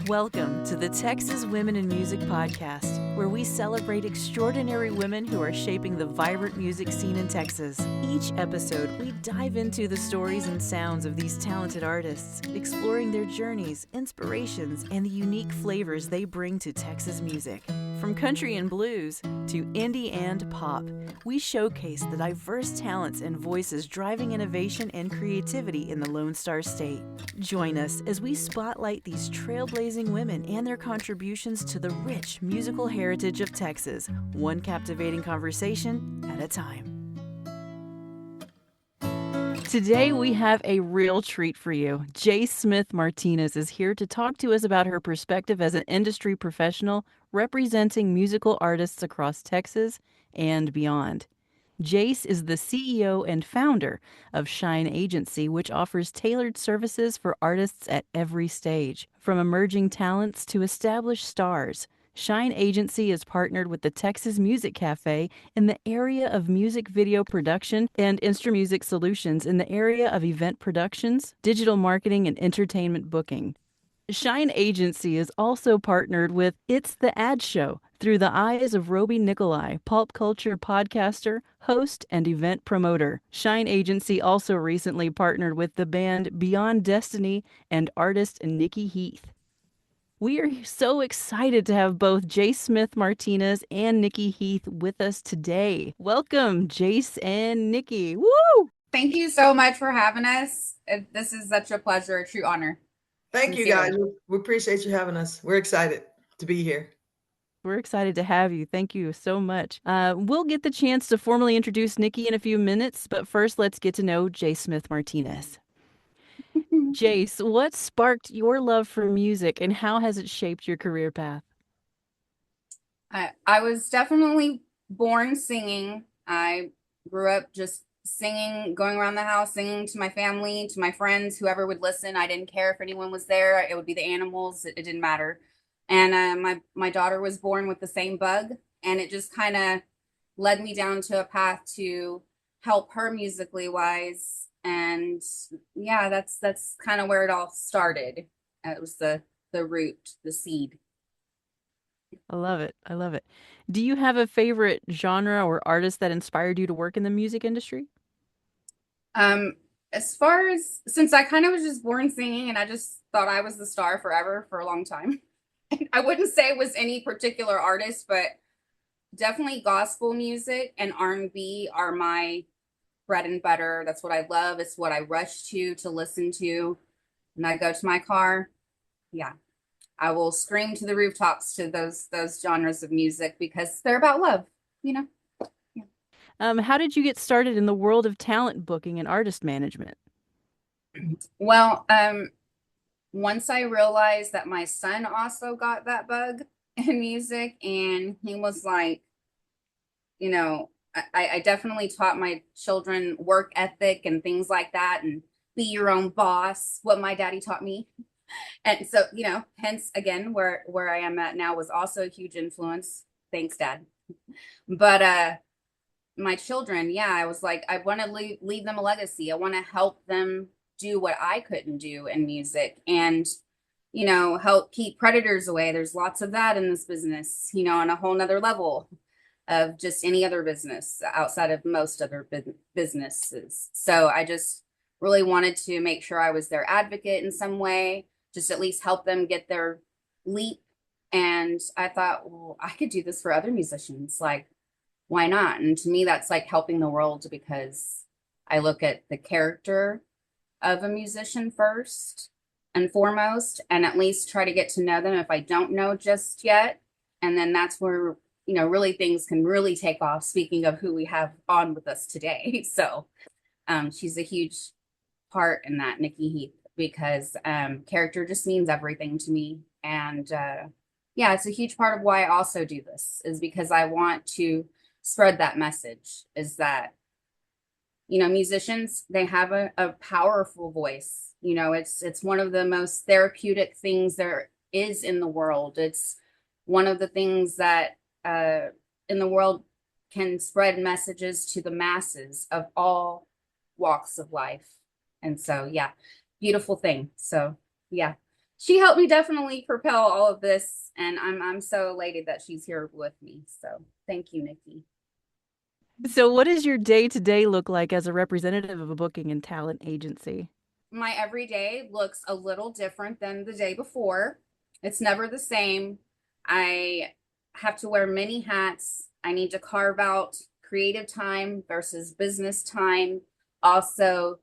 Welcome to the Texas Women in Music podcast, where we celebrate extraordinary women who are shaping the vibrant music scene in Texas. Each episode, we dive into the stories and sounds of these talented artists, exploring their journeys, inspirations, and the unique flavors they bring to Texas music. From country and blues to indie and pop, we showcase the diverse talents and voices driving innovation and creativity in the Lone Star State. Join us as we spotlight these trailblazing women and their contributions to the rich musical heritage of Texas, one captivating conversation at a time. Today, we have a real treat for you. Jase Smith-Martinez is here to talk to us about her perspective as an industry professional representing musical artists across Texas and beyond. Jase is the CEO and founder of Shine Agency, which offers tailored services for artists at every stage, from emerging talents to established stars. Shine Agency is partnered with the Texas Music Cafe in the area of music video production and Instrumusic Solutions in the area of event productions, digital marketing, and entertainment booking. Shine Agency is also partnered with It's the Ad Show through the eyes of Roby Nicolai, pulp culture podcaster, host, and event promoter. Shine Agency also recently partnered with the band Beyond Destiny and artist Nikki Heath. We are so excited to have both Jase Smith-Martinez and Nikki Heath with us today. Welcome, Jase and Nikki. Woo! Thank you so much for having us. This is such a pleasure, a true honor. Thank you, guys. We appreciate you having us. We're excited to be here. We're excited to have you. Thank you so much. We'll get the chance to formally introduce Nikki in a few minutes, but first let's get to know Jase Smith-Martinez. Jase, what sparked your love for music and how has it shaped your career path? I was definitely born singing. I grew up just singing, going around the house, singing to my family, to my friends, whoever would listen. I didn't care if anyone was there. It would be the animals. It didn't matter. And my daughter was born with the same bug, and it just kind of led me down to a path to help her musically wise. And yeah, that's kind of where it all started. It was the root, the seed. I love it. I love it. Do you have a favorite genre or artist that inspired you to work in the music industry? As far as, since I kind of was just born singing and I just thought I was the star forever for a long time. I wouldn't say it was any particular artist, but definitely gospel music and R&B are my bread and butter. That's what I love. It's what I rush to listen to when I go to my car. Yeah, I will scream to the rooftops to those genres of music because they're about love, you know. Yeah. How did you get started in the world of talent booking and artist management? Well, once I realized that my son also got that bug in music, and he was like, you know, I definitely taught my children work ethic and things like that, and be your own boss, what my daddy taught me. And so, you know, hence again, where I am at now was also a huge influence. Thanks, Dad. But my children, yeah, I was like, I want to leave them a legacy. I want to help them do what I couldn't do in music, and, you know, help keep predators away. There's lots of that in this business, you know, on a whole nother level of just any other business outside of most other businesses. So I just really wanted to make sure I was their advocate in some way, just at least help them get their leap. And I thought, well, I could do this for other musicians. Like, why not? And to me, that's like helping the world, because I look at the character of a musician first and foremost, and at least try to get to know them if I don't know just yet. And then that's where, you know, really things can really take off. Speaking of who we have on with us today. So she's a huge part in that, Nikki Heath, because character just means everything to me. And yeah, it's a huge part of why I also do this, is because I want to spread that message, is that, you know, musicians, they have a powerful voice. You know, it's one of the most therapeutic things there is in the world. It's one of the things that in the world can spread messages to the masses of all walks of life. And so, yeah, beautiful thing. So, yeah, she helped me definitely propel all of this, and I'm so elated that she's here with me. So thank you, Nikki. So, what does your day to day look like as a representative of a booking and talent agency? My everyday looks a little different than the day before. It's never the same. I have to wear many hats. I need to carve out creative time versus business time. Also,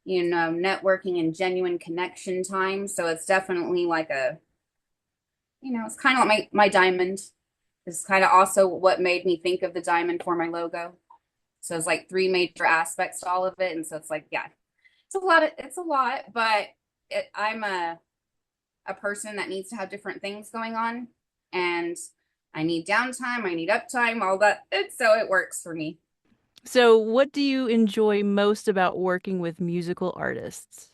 networking and genuine connection time. So it's definitely like it's kind of like my diamond. It's kind of also what made me think of the diamond for my logo. So it's like three major aspects to all of it. And so it's like, yeah, it's a lot, but I'm a person that needs to have different things going on, and I need downtime, I need uptime, all that. So it works for me. So, what do you enjoy most about working with musical artists?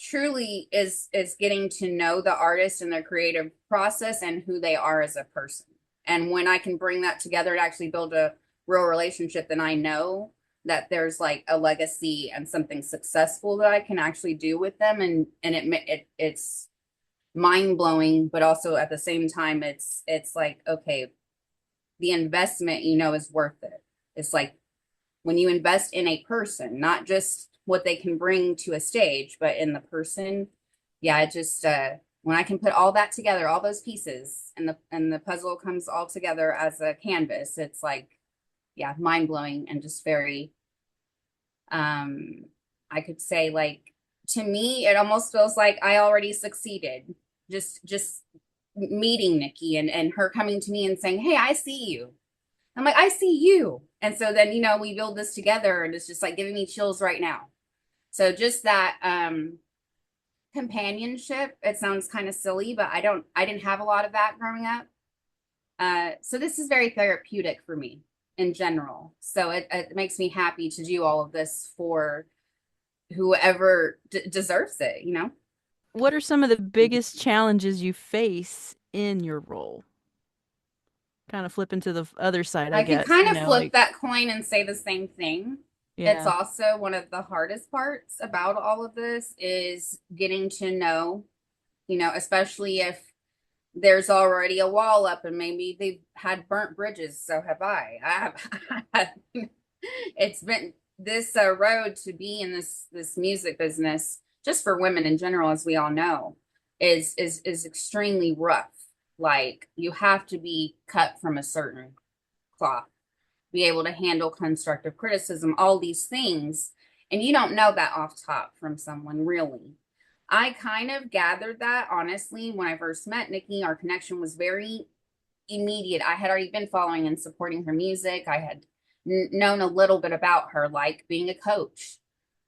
Truly is getting to know the artist and their creative process and who they are as a person. And when I can bring that together and actually build a real relationship, then I know that there's like a legacy and something successful that I can actually do with them, and it's mind blowing, but also at the same time it's like, okay, the investment is worth it. It's like when you invest in a person, not just what they can bring to a stage, but in the person. Yeah, it just when I can put all that together, all those pieces, and the puzzle comes all together as a canvas, it's like, yeah, mind blowing, and just very I could say, like, to me it almost feels like I already succeeded, just meeting Nikki and her coming to me and saying, hey, I see you. I'm like, I see you. And so then, we build this together, and it's just like giving me chills right now. So just that companionship, it sounds kind of silly, but I didn't have a lot of that growing up. So this is very therapeutic for me in general. So it makes me happy to do all of this for whoever deserves it. What are some of the biggest challenges you face in your role? Kind of flipping to the other side, I I can guess, kind of flip that coin and say the same thing. It's yeah. also one of the hardest parts about all of this is getting to know, especially if there's already a wall up and maybe they've had burnt bridges. So have I. It's been this road to be in this music business, just for women in general, as we all know, is extremely rough. Like, you have to be cut from a certain cloth, be able to handle constructive criticism, all these things. And you don't know that off top from someone, really. I kind of gathered that, honestly, when I first met Nikki. Our connection was very immediate. I had already been following and supporting her music. I had known a little bit about her, like being a coach.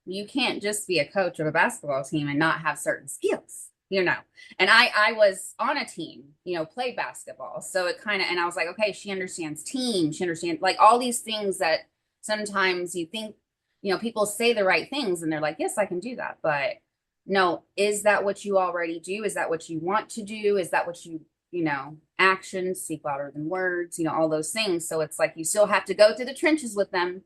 You can't just be a coach of a basketball team and not have certain skills. And I was on a team, play basketball. So it kind of, and I was like, okay, she understands team. She understands, like, all these things that sometimes you think, people say the right things and they're like, yes, I can do that. But no, is that what you already do? Is that what you want to do? Is that what actions speak louder than words, all those things. So it's like you still have to go through the trenches with them,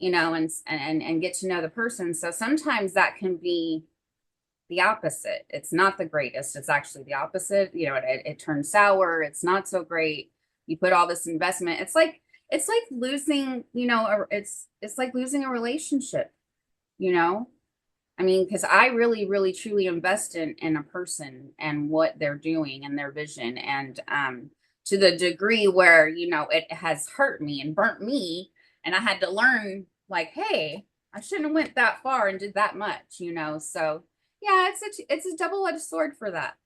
and get to know the person. So sometimes that can be the opposite. It's not the greatest. It's actually the opposite. It turns sour. It's not so great. You put all this investment. It's like losing, it's like losing a relationship, you know? I mean, because I really, really, truly invest in a person and what they're doing and their vision. And to the degree where, it has hurt me and burnt me. And I had to learn, like, hey, I shouldn't have went that far and did that much. So yeah, it's a double-edged sword for that.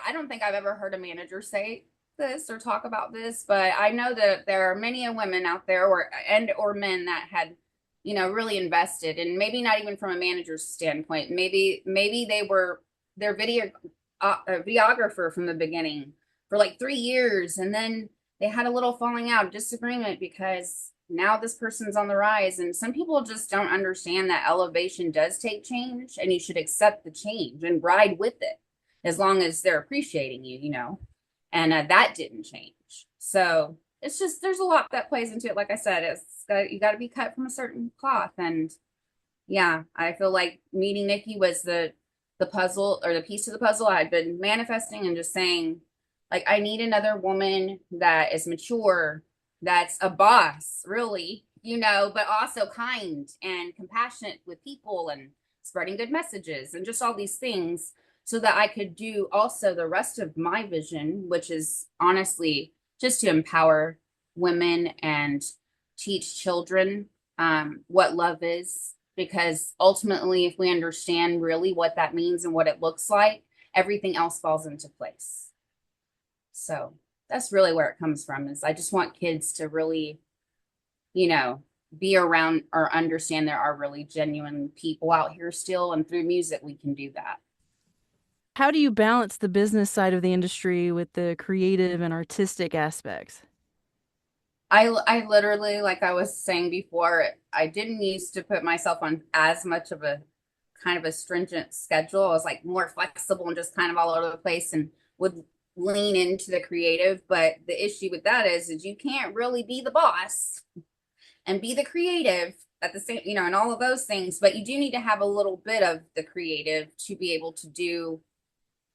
I don't think I've ever heard a manager say this or talk about this, but I know that there are many women out there or men that had, really invested, and maybe not even from a manager's standpoint. Maybe they were their videographer from the beginning for like 3 years, and then they had a little falling out, disagreement, because now this person's on the rise. And some people just don't understand that elevation does take change, and you should accept the change and ride with it as long as they're appreciating you. And that didn't change. So it's just, there's a lot that plays into it. Like I said, you got to be cut from a certain cloth. And yeah, I feel like meeting Nikki was the the puzzle or the piece of the puzzle. I'd been manifesting and just saying, like, I need another woman that is mature, that's a boss, really, but also kind and compassionate with people and spreading good messages and just all these things so that I could do also the rest of my vision, which is honestly just to empower women and teach children what love is. Because ultimately, if we understand really what that means and what it looks like, everything else falls into place. So that's really where it comes from, is I just want kids to really, be around or understand there are really genuine people out here still. And through music, we can do that. How do you balance the business side of the industry with the creative and artistic aspects? I literally, like I was saying before, I didn't used to put myself on as much of a kind of a stringent schedule. I was like more flexible and just kind of all over the place and would lean into the creative. But the issue with that is you can't really be the boss and be the creative at the same, and all of those things. But you do need to have a little bit of the creative to be able to do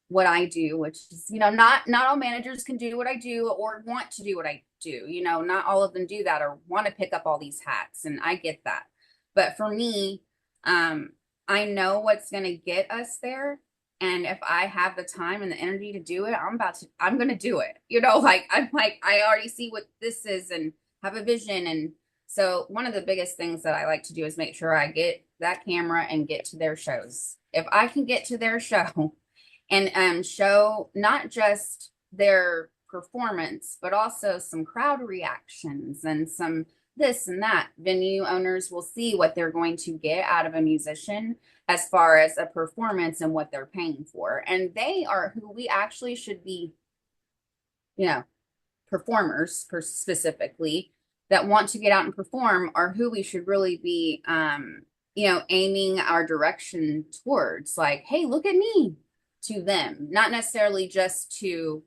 what I do, which is, not all managers can do what I do or want to do what I do. Not all of them do that or want to pick up all these hats. And I get that. But for me, I know what's going to get us there. And if I have the time and the energy to do it, I'm going to do it. I already see what this is and have a vision. And so one of the biggest things that I like to do is make sure I get that camera and get to their shows. If I can get to their show and show not just their performance, but also some crowd reactions and some this and that, venue owners will see what they're going to get out of a musician as far as a performance and what they're paying for. And they are who we actually should be, performers specifically that want to get out and perform are who we should really be, aiming our direction towards. Like, hey, look at me, to them, not necessarily just to,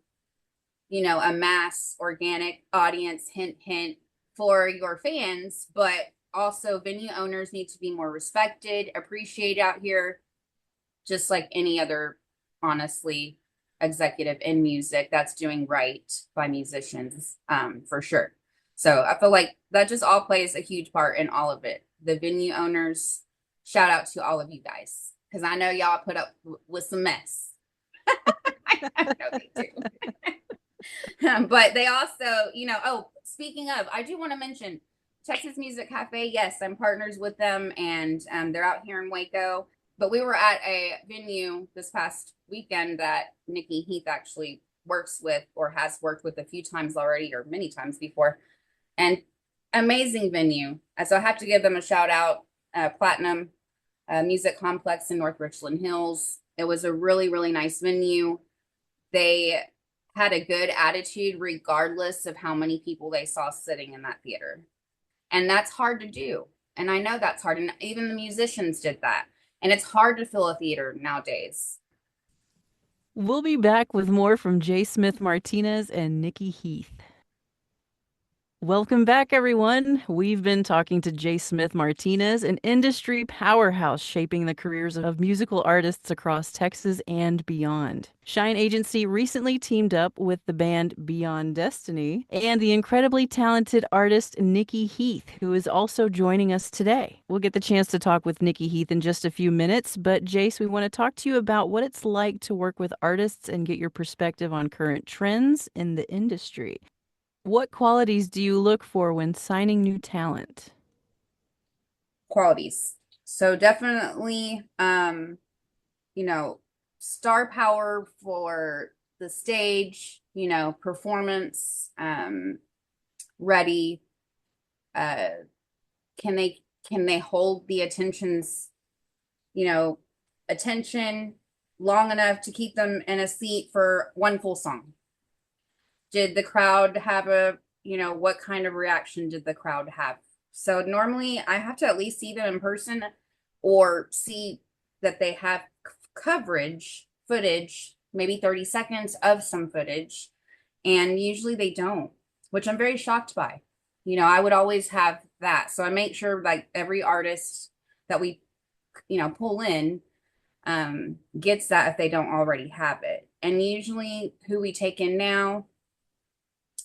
a mass organic audience, hint, hint, for your fans, but also venue owners need to be more respected, appreciated out here, just like any other, honestly, executive in music that's doing right by musicians, for sure. So I feel like that just all plays a huge part in all of it. The venue owners, shout out to all of you guys, because I know y'all put up with some mess. I know they do. But they also, speaking of, I do want to mention Texas Music Cafe. Yes, I'm partners with them, and they're out here in Waco. But we were at a venue this past weekend that Nikki Heath actually works with or has worked with a few times already or many times before. And amazing venue. So I have to give them a shout out, Platinum Music Complex in North Richland Hills. It was a really, really nice venue. They had a good attitude regardless of how many people they saw sitting in that theater. And that's hard to do. And I know that's hard. And even the musicians did that. And it's hard to fill a theater nowadays. We'll be back with more from Jase Smith-Martinez and Nikki Heath. Welcome back, everyone. We've been talking to Jase Smith-Martinez, an industry powerhouse shaping the careers of musical artists across Texas and beyond. Shine Agency recently teamed up with the band Beyond Destiny and the incredibly talented artist Nikki Heath, who is also joining us today. We'll get the chance to talk with Nikki Heath in just a few minutes, but Jase, we want to talk to you about what it's like to work with artists and get your perspective on current trends in the industry. What qualities do you look for when signing new talent? Qualities. So definitely, star power for the stage, performance, ready. Can they hold the attention long enough to keep them in a seat for one full song? Did the crowd have what kind of reaction did the crowd have? So normally I have to at least see them in person or see that they have footage, maybe 30 seconds of some footage. And usually they don't, which I'm very shocked by. I would always have that. So I make sure like every artist that we, pull in, gets that if they don't already have it. And usually who we take in now,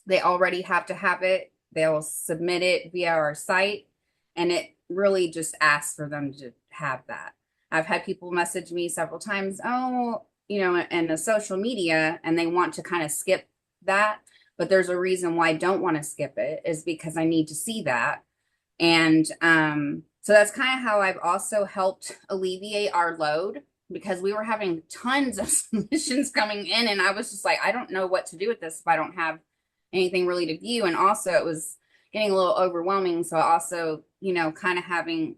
they already have to have it. They'll submit it via our site, and it really just asks for them to have that. I've had people message me several times, oh, in the social media, and they want to kind of skip that. But there's a reason why I don't want to skip it, is because I need to see that. And so that's kind of how I've also helped alleviate our load, because we were having tons of submissions coming in, and I was just like, I don't know what to do with this if I don't have anything really to view. And also it was getting a little overwhelming. So also, kind of having,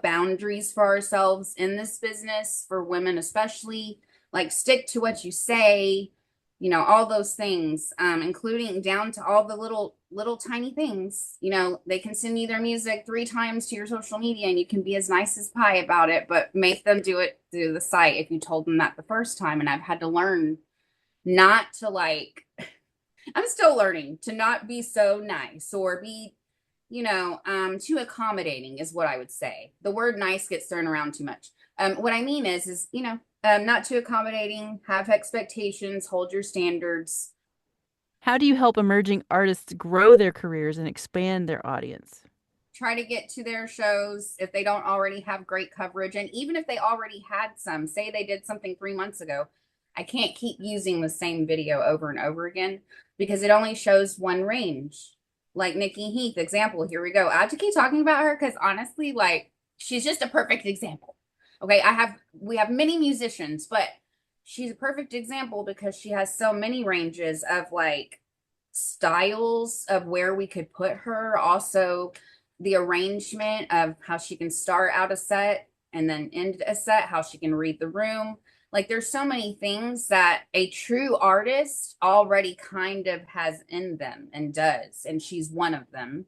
boundaries for ourselves in this business, for women especially, like stick to what you say, all those things, including down to all the little tiny things. They can send you their music 3 times to your social media, and you can be as nice as pie about it, but make them do it through the site if you told them that the first time. And I've had to learn not to I'm still learning to not be so nice or be, too accommodating is what I would say. The word nice gets thrown around too much. What I mean is, not too accommodating, have expectations, hold your standards. How do you help emerging artists grow their careers and expand their audience? Try to get to their shows if they don't already have great coverage. And even if they already had some, say they did something 3 months ago, I can't keep using the same video over and over again, because it only shows one range. Like Nikki Heath, example, here we go. I have to keep talking about her because honestly, she's just a perfect example. Okay, we have many musicians, but she's a perfect example because she has so many ranges of styles of where we could put her. Also, the arrangement of how she can start out a set and then end a set, how she can read the room. There's so many things that a true artist already kind of has in them and does, and she's one of them.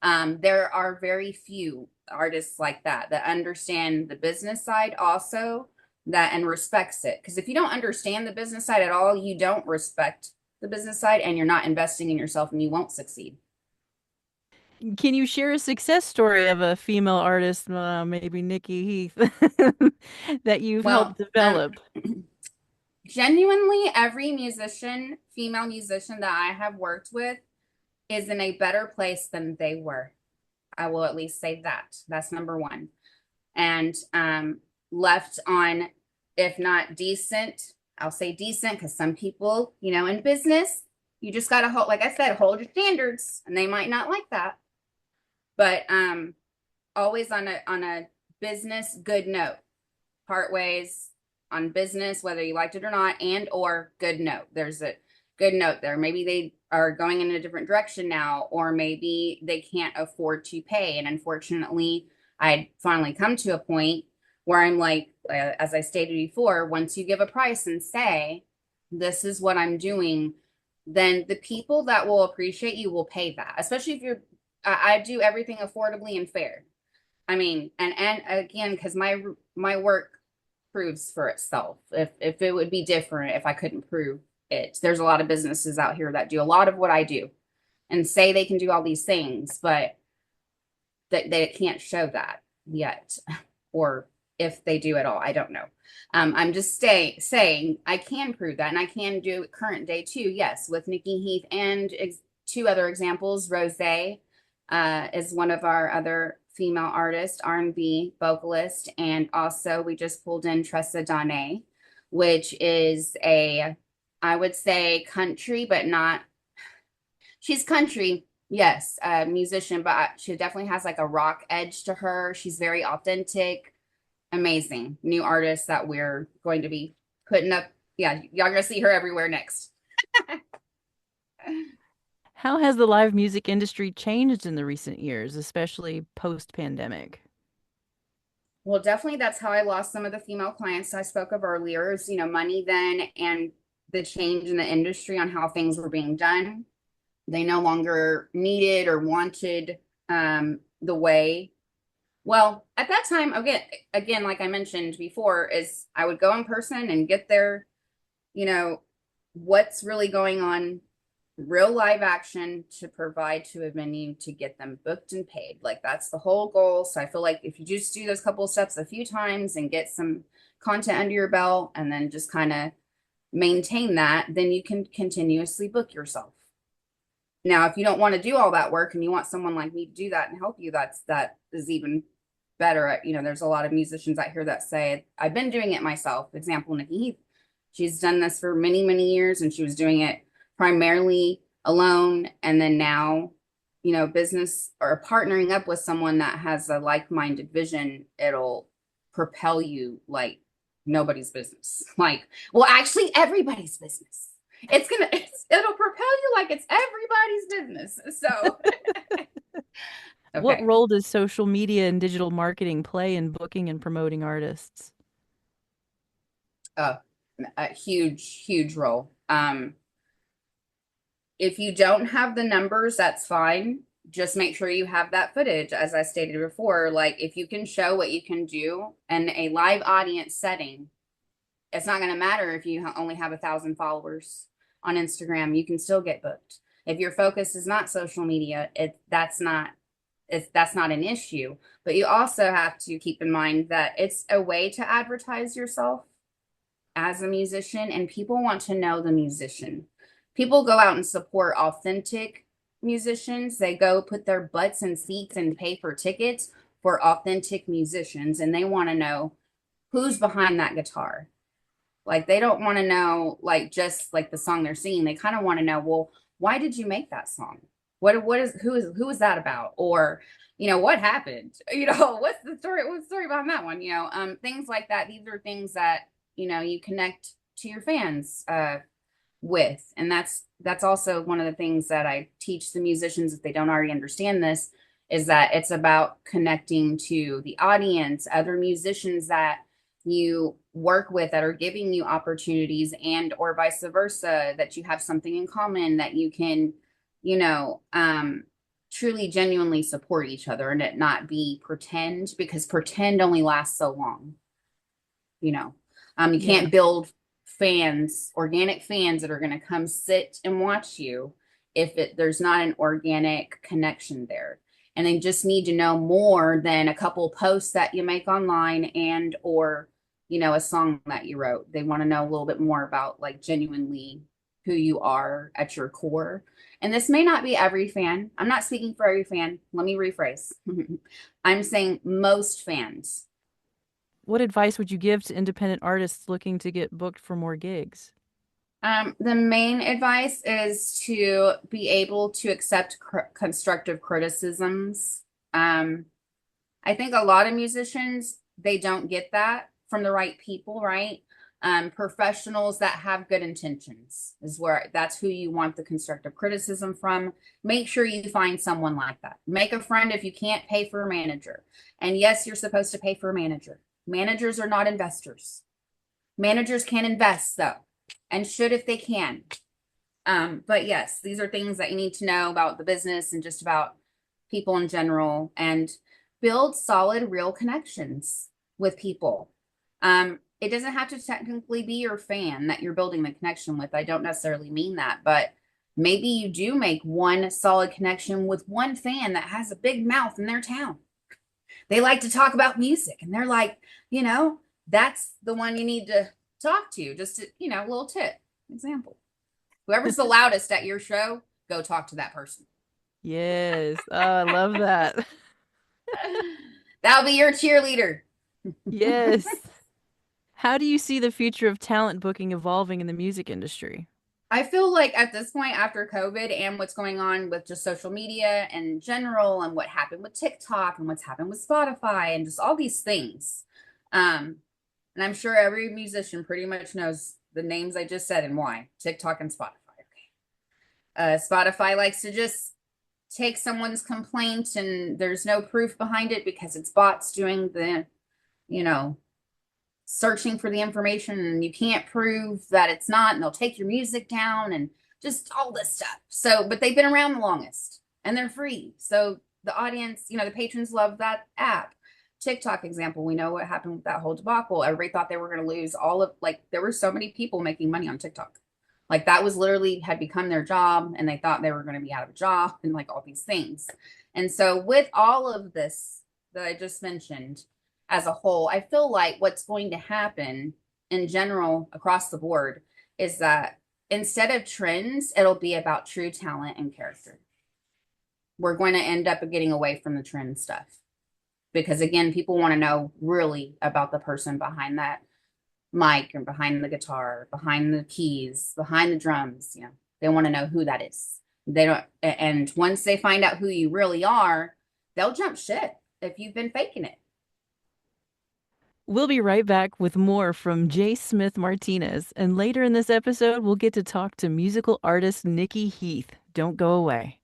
There are very few artists like that understand the business side also, and respects it. Because if you don't understand the business side at all, you don't respect the business side, and you're not investing in yourself, and you won't succeed. Can you share a success story of a female artist, maybe Nikki Heath, that you've helped develop? Genuinely, every female musician that I have worked with is in a better place than they were. I will at least say that. That's number one. And left on, if not decent, I'll say decent, because some people, in business, you just got to hold, like I said, hold your standards, and they might not like that. But always on a business good note. Part ways on business, whether you liked it or not, and or good note. There's a good note there. Maybe they are going in a different direction now, or maybe they can't afford to pay. And unfortunately, I'd finally come to a point where I'm like, as I stated before, once you give a price and say, this is what I'm doing, then the people that will appreciate you will pay that, especially if I do everything affordably and fair. I mean, and again, because my work proves for itself. If it would be different, if I couldn't prove it. There's a lot of businesses out here that do a lot of what I do and say they can do all these things, but they can't show that yet. Or if they do at all, I don't know. I'm just saying I can prove that, and I can do it current day too. Yes, with Nikki Heath and 2 other examples. Rose is one of our other female artists, R&B vocalist, and also we just pulled in Tressa Dane, which is I would say country, but not. She's country, yes, musician, but she definitely has a rock edge to her. She's very authentic, amazing new artist that we're going to be putting up. Yeah, y'all gonna see her everywhere next. How has the live music industry changed in the recent years, especially post-pandemic? Well, definitely that's how I lost some of the female clients I spoke of earlier, is, money then, and the change in the industry on how things were being done. They no longer needed or wanted the way. Well, at that time, again, like I mentioned before, is I would go in person and get their, what's really going on, real live action, to provide to a venue to get them booked and paid. That's the whole goal. So I feel like if you just do those couple of steps a few times and get some content under your belt and then just kind of maintain that, then you can continuously book yourself. Now, if you don't want to do all that work and you want someone like me to do that and help you, that is even better. You know, there's a lot of musicians out here that say, I've been doing it myself. Example, Nikki Heath. She's done this for many, many years, and she was doing it primarily alone. And then now, you know, business or partnering up with someone that has a like-minded vision, it'll propel you like nobody's business. Like, well, actually everybody's business. It'll propel you like it's everybody's business. So okay. What role does social media and digital marketing play in booking and promoting artists? A huge, huge role. If you don't have the numbers, that's fine. Just make sure you have that footage. As I stated before, like if you can show what you can do in a live audience setting, it's not going to matter if you only have 1,000 followers on Instagram. You can still get booked. If your focus is not social media, that's not an issue. But you also have to keep in mind that it's a way to advertise yourself as a musician, and people want to know the musician. People go out and support authentic musicians. They go put their butts in seats and pay for tickets for authentic musicians, and they want to know who's behind that guitar. Like they don't want to know like just like the song they're singing. They kind of want to know, well, why did you make that song? Who is that about? Or, you know, what happened? You know, what's the story behind that one? You know, things like that. These are things that, you know, you connect to your fans with. And that's also one of the things that I teach the musicians, if they don't already understand this, is that it's about connecting to the audience, other musicians that you work with that are giving you opportunities, and or vice versa, that you have something in common that you can, you know, truly genuinely support each other and it not be pretend, because pretend only lasts so long. You know, you can't build fans, organic fans that are going to come sit and watch you if there's not an organic connection there. And they just need to know more than a couple posts that you make online and or, you know, a song that you wrote. They want to know a little bit more about like genuinely who you are at your core. And this may not be every fan. I'm not speaking for every fan. Let me rephrase. I'm saying most fans. What advice would you give to independent artists looking to get booked for more gigs? The main advice is to be able to accept constructive criticisms. I think a lot of musicians, they don't get that from the right people, right? Professionals that have good intentions that's who you want the constructive criticism from. Make sure you find someone like that. Make a friend if you can't pay for a manager. And yes, you're supposed to pay for a manager. Managers are not investors. Managers can invest though, and should if they can. But yes, these are things that you need to know about the business and just about people in general, and build solid, real connections with people. It doesn't have to technically be your fan that you're building the connection with. I don't necessarily mean that, but maybe you do make one solid connection with one fan that has a big mouth in their town. They like to talk about music, and they're like, you know, that's the one you need to talk to. Just to, you know, a little tip, example. Whoever's the loudest at your show, go talk to that person. Yes. Oh, I love that. That'll be your cheerleader. Yes. How do you see the future of talent booking evolving in the music industry? I feel like at this point, after COVID and what's going on with just social media in general, and what happened with TikTok and what's happened with Spotify and just all these things, and I'm sure every musician pretty much knows the names I just said and why. TikTok and Spotify. Okay. Spotify likes to just take someone's complaint and there's no proof behind it because it's bots doing the, you know, searching for the information, and you can't prove that it's not, and they'll take your music down and just all this stuff. So, but they've been around the longest and they're free. So the audience, you know, the patrons love that app. TikTok example, we know what happened with that whole debacle. Everybody thought they were going to lose there were so many people making money on TikTok. Like that was literally had become their job, and they thought they were going to be out of a job and like all these things. And so with all of this that I just mentioned, as a whole, I feel like what's going to happen in general across the board is that instead of trends, it'll be about true talent and character. We're going to end up getting away from the trend stuff because, again, people want to know really about the person behind that mic or behind the guitar, behind the keys, behind the drums. You know, they want to know who that is. They don't, and once they find out who you really are, they'll jump ship if you've been faking it. We'll be right back with more from Jase Smith-Martinez, and later in this episode, we'll get to talk to musical artist Nikki Heath. Don't go away.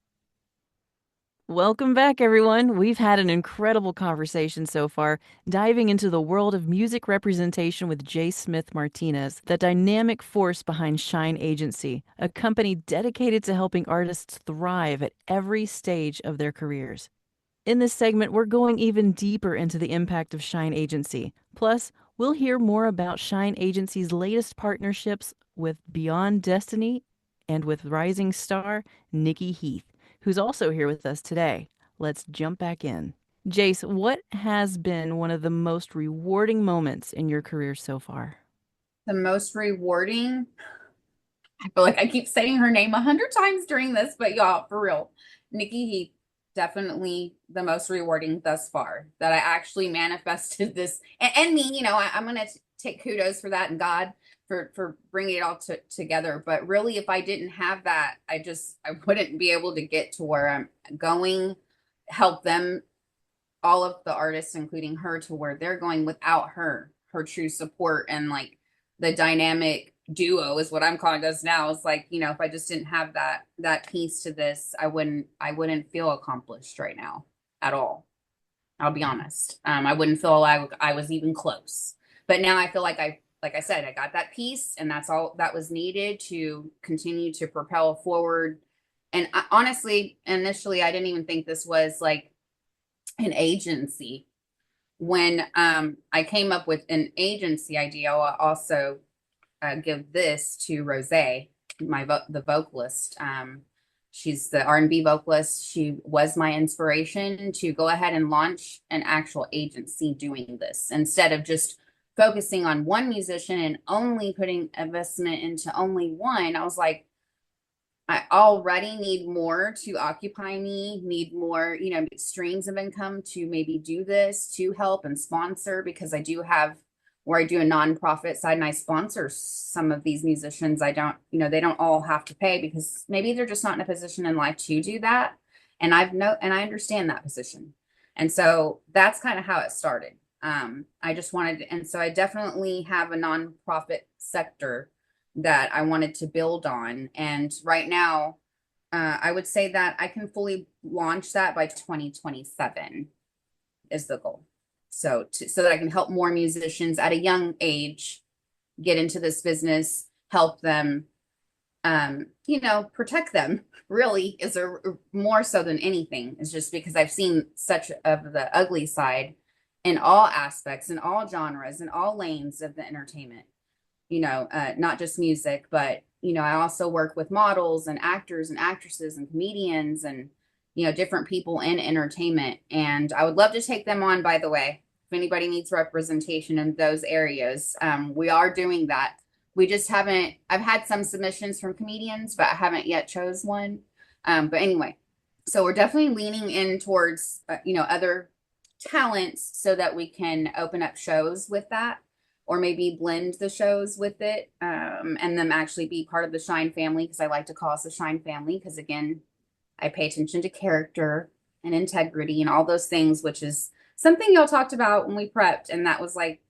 Welcome back, everyone. We've had an incredible conversation so far, diving into the world of music representation with Jase Smith-Martinez, the dynamic force behind Shine Agency, a company dedicated to helping artists thrive at every stage of their careers. In this segment, we're going even deeper into the impact of Shine Agency. Plus, we'll hear more about Shine Agency's latest partnerships with Beyond Destiny and with rising star Nikki Heath, who's also here with us today. Let's jump back in. Jase, what has been one of the most rewarding moments in your career so far? The most rewarding, I feel like I keep saying her name 100 times during this, but y'all, for real, Nikki Heath, definitely the most rewarding thus far, that I actually manifested this, and me, you know, I'm going to take kudos for that and God for bringing it all together. But really, if I didn't have that, I wouldn't be able to get to where I'm going, help them, all of the artists, including her, to where they're going without her true support. And like the dynamic duo is what I'm calling us now. It's like, you know, if I just didn't have that piece to this, I wouldn't feel accomplished right now at all. I'll be honest. I wouldn't feel like I was even close. But now I feel like I said, I got that piece, and that's all that was needed to continue to propel forward. And honestly, initially, I didn't even think this was like an agency. When I came up with an agency idea, I'll also give this to Rose, the vocalist. She's the R&B vocalist. She was my inspiration to go ahead and launch an actual agency doing this instead of just focusing on one musician and only putting investment into only one. I was like, I already need more to occupy me, need more, you know, streams of income to maybe do this, to help and sponsor, because I do have where I do a nonprofit side and I sponsor some of these musicians. I don't, you know, they don't all have to pay because maybe they're just not in a position in life to do that. And I understand that position. And so that's kind of how it started. I just wanted, and so I definitely have a nonprofit sector that I wanted to build on. And right now, I would say that I can fully launch that by 2027 is the goal. So that I can help more musicians at a young age get into this business, help them, you know, protect them really is more so than anything. It's just because I've seen such of the ugly side in all aspects, in all genres, in all lanes of the entertainment, you know, not just music, but, you know, I also work with models and actors and actresses and comedians and, you know, different people in entertainment. And I would love to take them on, by the way, if anybody needs representation in those areas. We are doing that. We just haven't, I've had some submissions from comedians, but I haven't yet chose one. But anyway, so we're definitely leaning in towards, you know, other talents so that we can open up shows with that, or maybe blend the shows with it, and them actually be part of the Shine family, because I like to call us the Shine family, because again, I pay attention to character and integrity and all those things, which is something y'all talked about when we prepped. And that was like,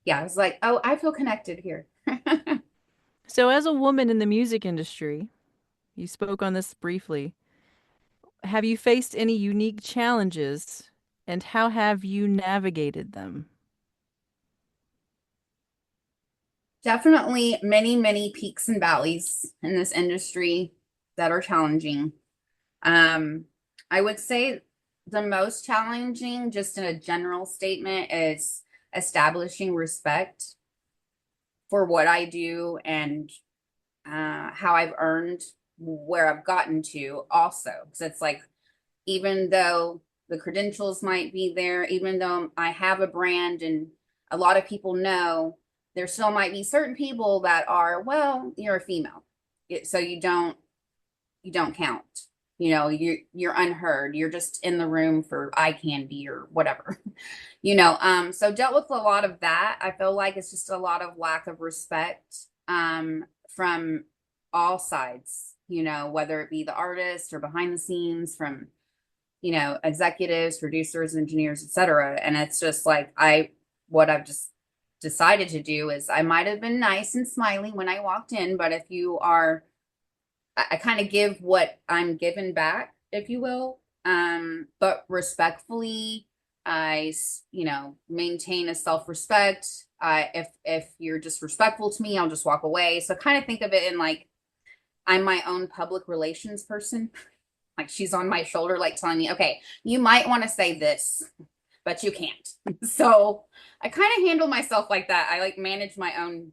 yeah, I was like, oh, I feel connected here. So, as a woman in the music industry, you spoke on this briefly. Have you faced any unique challenges, and how have you navigated them? Definitely many, many peaks and valleys in this industry that are challenging. I would say the most challenging, just in a general statement, is establishing respect for what I do and how I've earned where I've gotten to also. Because it's like, even though the credentials might be there, even though I have a brand and a lot of people know, there still might be certain people that are, well, you're a female, so you don't count. You're unheard. You're just in the room for eye candy or whatever. So dealt with a lot of that. I feel like it's just a lot of lack of respect from all sides, whether it be the artist or behind the scenes, from executives, producers, engineers, etc. And it's just like what I've just decided to do is, I might have been nice and smiling when I walked in, but if you are, I kind of give what I'm given back, if you will. But respectfully, I, maintain a self-respect. If you're disrespectful to me, I'll just walk away. So kind of think of it in like, I'm my own public relations person. Like, she's on my shoulder, like telling me, okay, you might want to say this, but you can't. So I kind of handle myself like that. I like manage my own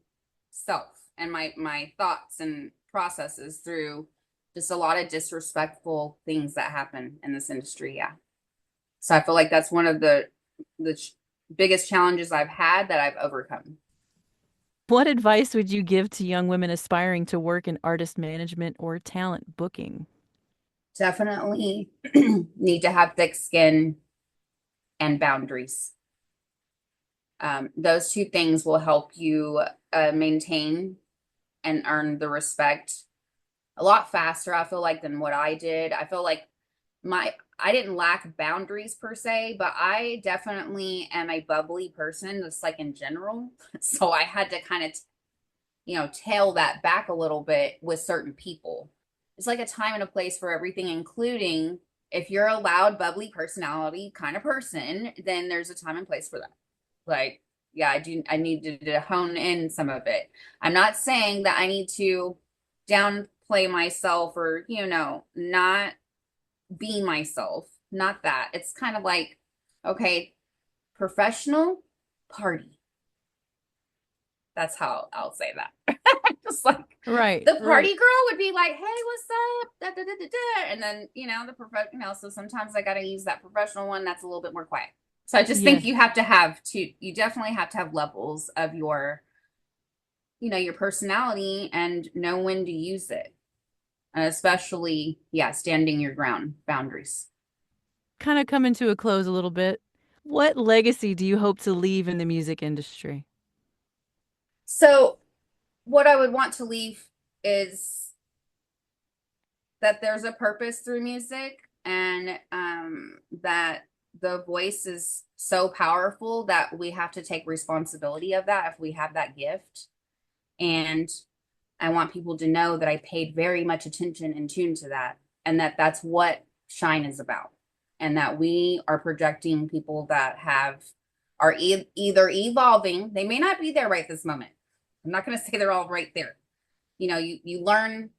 self and my thoughts and processes through just a lot of disrespectful things that happen in this industry. Yeah. So I feel like that's one of the biggest challenges I've had that I've overcome. What advice would you give to young women aspiring to work in artist management or talent booking? Definitely need to have thick skin and boundaries. Those two things will help you maintain and earn the respect a lot faster, I feel like, than what I did. I feel like I didn't lack boundaries per se, but I definitely am a bubbly person, just like in general. So I had to kind of, tail that back a little bit with certain people. It's like a time and a place for everything, including if you're a loud, bubbly personality kind of person, then there's a time and place for that. Like, yeah, I need to hone in some of it. I'm not saying that I need to downplay myself or, not be myself. Not that. It's kind of like, okay, professional party. That's how I'll say that. Just like, Right. the party girl would be like, hey, what's up? Da, da, da, da, da. And then, the professional, so sometimes I got to use that professional one that's a little bit more quiet. So I just think you definitely have to have levels of your personality and know when to use it. And especially, standing your ground, boundaries. Kind of coming to a close a little bit. What legacy do you hope to leave in the music industry? So what I would want to leave is that there's a purpose through music, and that the voice is so powerful that we have to take responsibility of that if we have that gift. And I want people to know that I paid very much attention and tune to that, and that that's what Shine is about, and that we are projecting people that are either evolving. They may not be there right this moment. I'm not going to say they're all right there. You learn,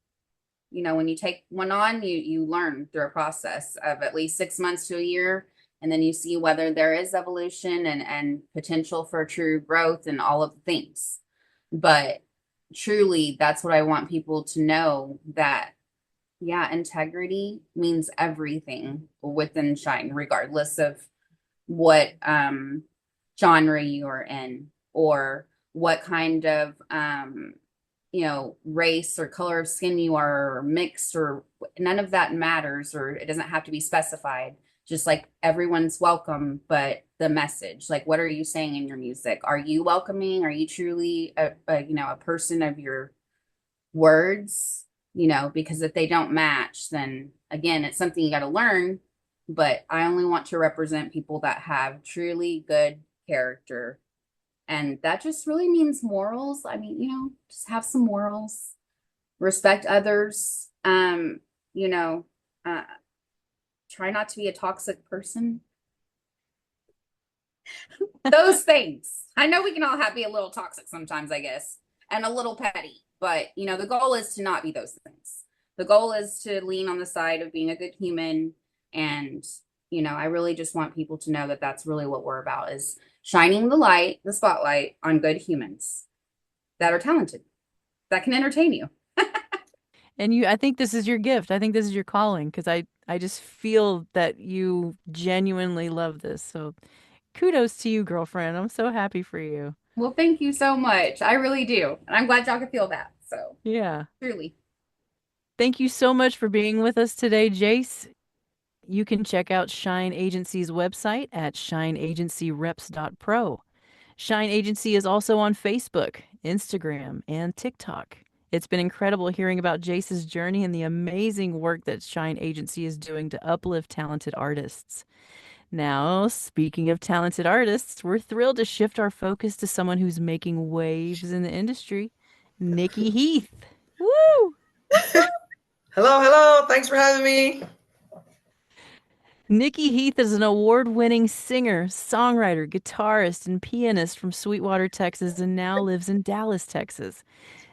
when you take one on, you learn through a process of at least 6 months to a year. And then you see whether there is evolution and potential for true growth and all of the things. But truly, that's what I want people to know, that, integrity means everything within Shine, regardless of what genre you are in, or what kind of race or color of skin you are, or mixed, or none of that matters, or it doesn't have to be specified. Just like, everyone's welcome, but the message, like, what are you saying in your music? Are you welcoming? Are you truly a person of your words? Because if they don't match, then again, it's something you got to learn. But I only want to represent people that have truly good character. And that just really means morals. I mean, just have some morals, respect others, try not to be a toxic person. Those things. I know we can all be a little toxic sometimes, I guess, and a little petty, but the goal is to not be those things. The goal is to lean on the side of being a good human. And, I really just want people to know that that's really what we're about, is shining the spotlight on good humans that are talented, that can entertain you. And I think this is your gift. I think this is your calling because I just feel that you genuinely love this. So kudos to you, girlfriend. I'm so happy for you. Well, thank you so much. I really do. And I'm glad y'all could feel that. So, Yeah. truly. Thank you so much for being with us today, Jace. You can check out Shine Agency's website at shineagencyreps.pro. Shine Agency is also on Facebook, Instagram, and TikTok. It's been incredible hearing about Jace's journey and the amazing work that Shine Agency is doing to uplift talented artists. Now, speaking of talented artists, we're thrilled to shift our focus to someone who's making waves in the industry, Nikki Heath. Woo! Hello, hello. Thanks for having me. Nikki Heath is an award-winning singer, songwriter, guitarist, and pianist from Sweetwater, Texas, and now lives in Dallas, Texas.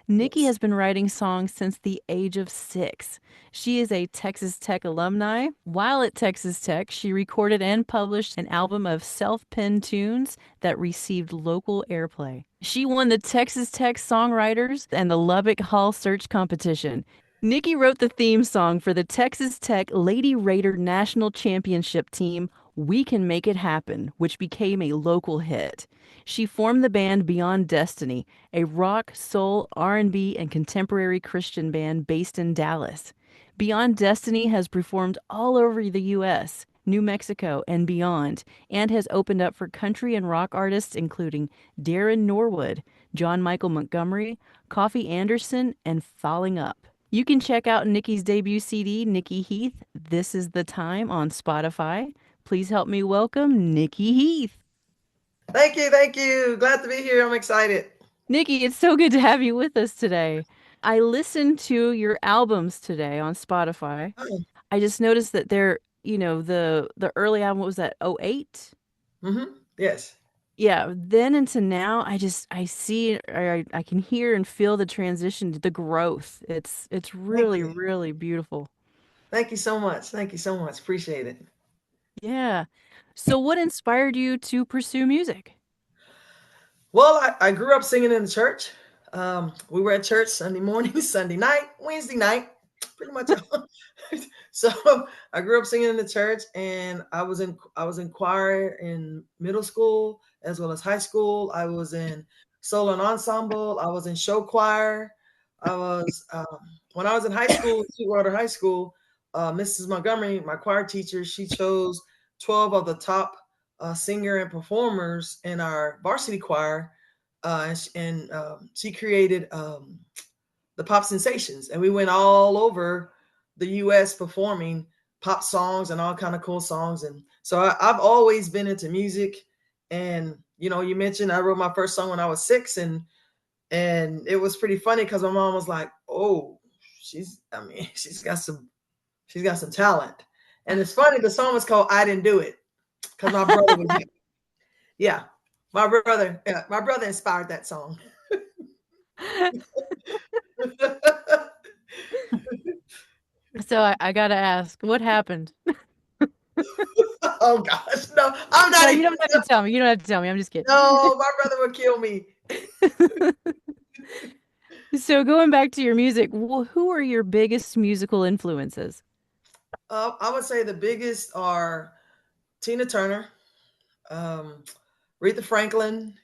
Nikki Yes. has been writing songs since the age of 6. She is a Texas Tech alumni. While at Texas Tech, she recorded and published an album of self-penned tunes that received local airplay. She won the Texas Tech Songwriters and the Lubbock Hall Search competition. Nikki wrote the theme song for the Texas Tech Lady Raider National Championship team, We Can Make It Happen, which became a local hit. She formed the band Beyond Destiny, a rock, soul, R&B, and contemporary Christian band based in Dallas. Beyond Destiny has performed all over the US, New Mexico, and beyond, and has opened up for country and rock artists including Daron Norwood, John Michael Montgomery, Coffey Anderson, and Falling Up. You can check out Nikki's debut CD, Nikki Heath, This Is the Time, on Spotify. Please help me welcome Nikki Heath. Thank you. Thank you. Glad to be here. I'm excited. Nikki, it's so good to have you with us today. I listened to your albums today on Spotify. Oh, I just noticed that the early album, what was that, '08? yes. Yeah, then into now, I see, I can hear and feel the transition, the growth. It's Thank really, you. really beautiful. Thank you so much. Thank you so much. Appreciate it. Yeah. So what inspired you to pursue music? Well, I grew up singing in the church. We were at church Sunday morning, Sunday night, Wednesday night, pretty much. So I grew up singing in the church, and I was in choir in middle school as well as high school. I was in solo and ensemble. I was in show choir. I was when I was in high school, Sweetwater High School. Mrs. Montgomery, my choir teacher, she chose 12 of the top singer and performers in our varsity choir, and she created the Pop Sensations, and we went all over the U.S. performing pop songs and all kind of cool songs. And so I've always been into music. And you mentioned I wrote my first song when I was 6, and it was pretty funny because my mom was like, "Oh, I mean, she's got some talent." And it's funny, the song was called "I Didn't Do It" because my brother was, yeah, my brother inspired that song. So I gotta ask, what happened? Oh gosh, no, I'm No, not you even. don't have to tell me. You don't have to tell me. I'm just kidding. No, my brother would kill me. So going back to your music, who are your biggest musical influences? I would say the biggest are Tina Turner, um, Aretha Franklin,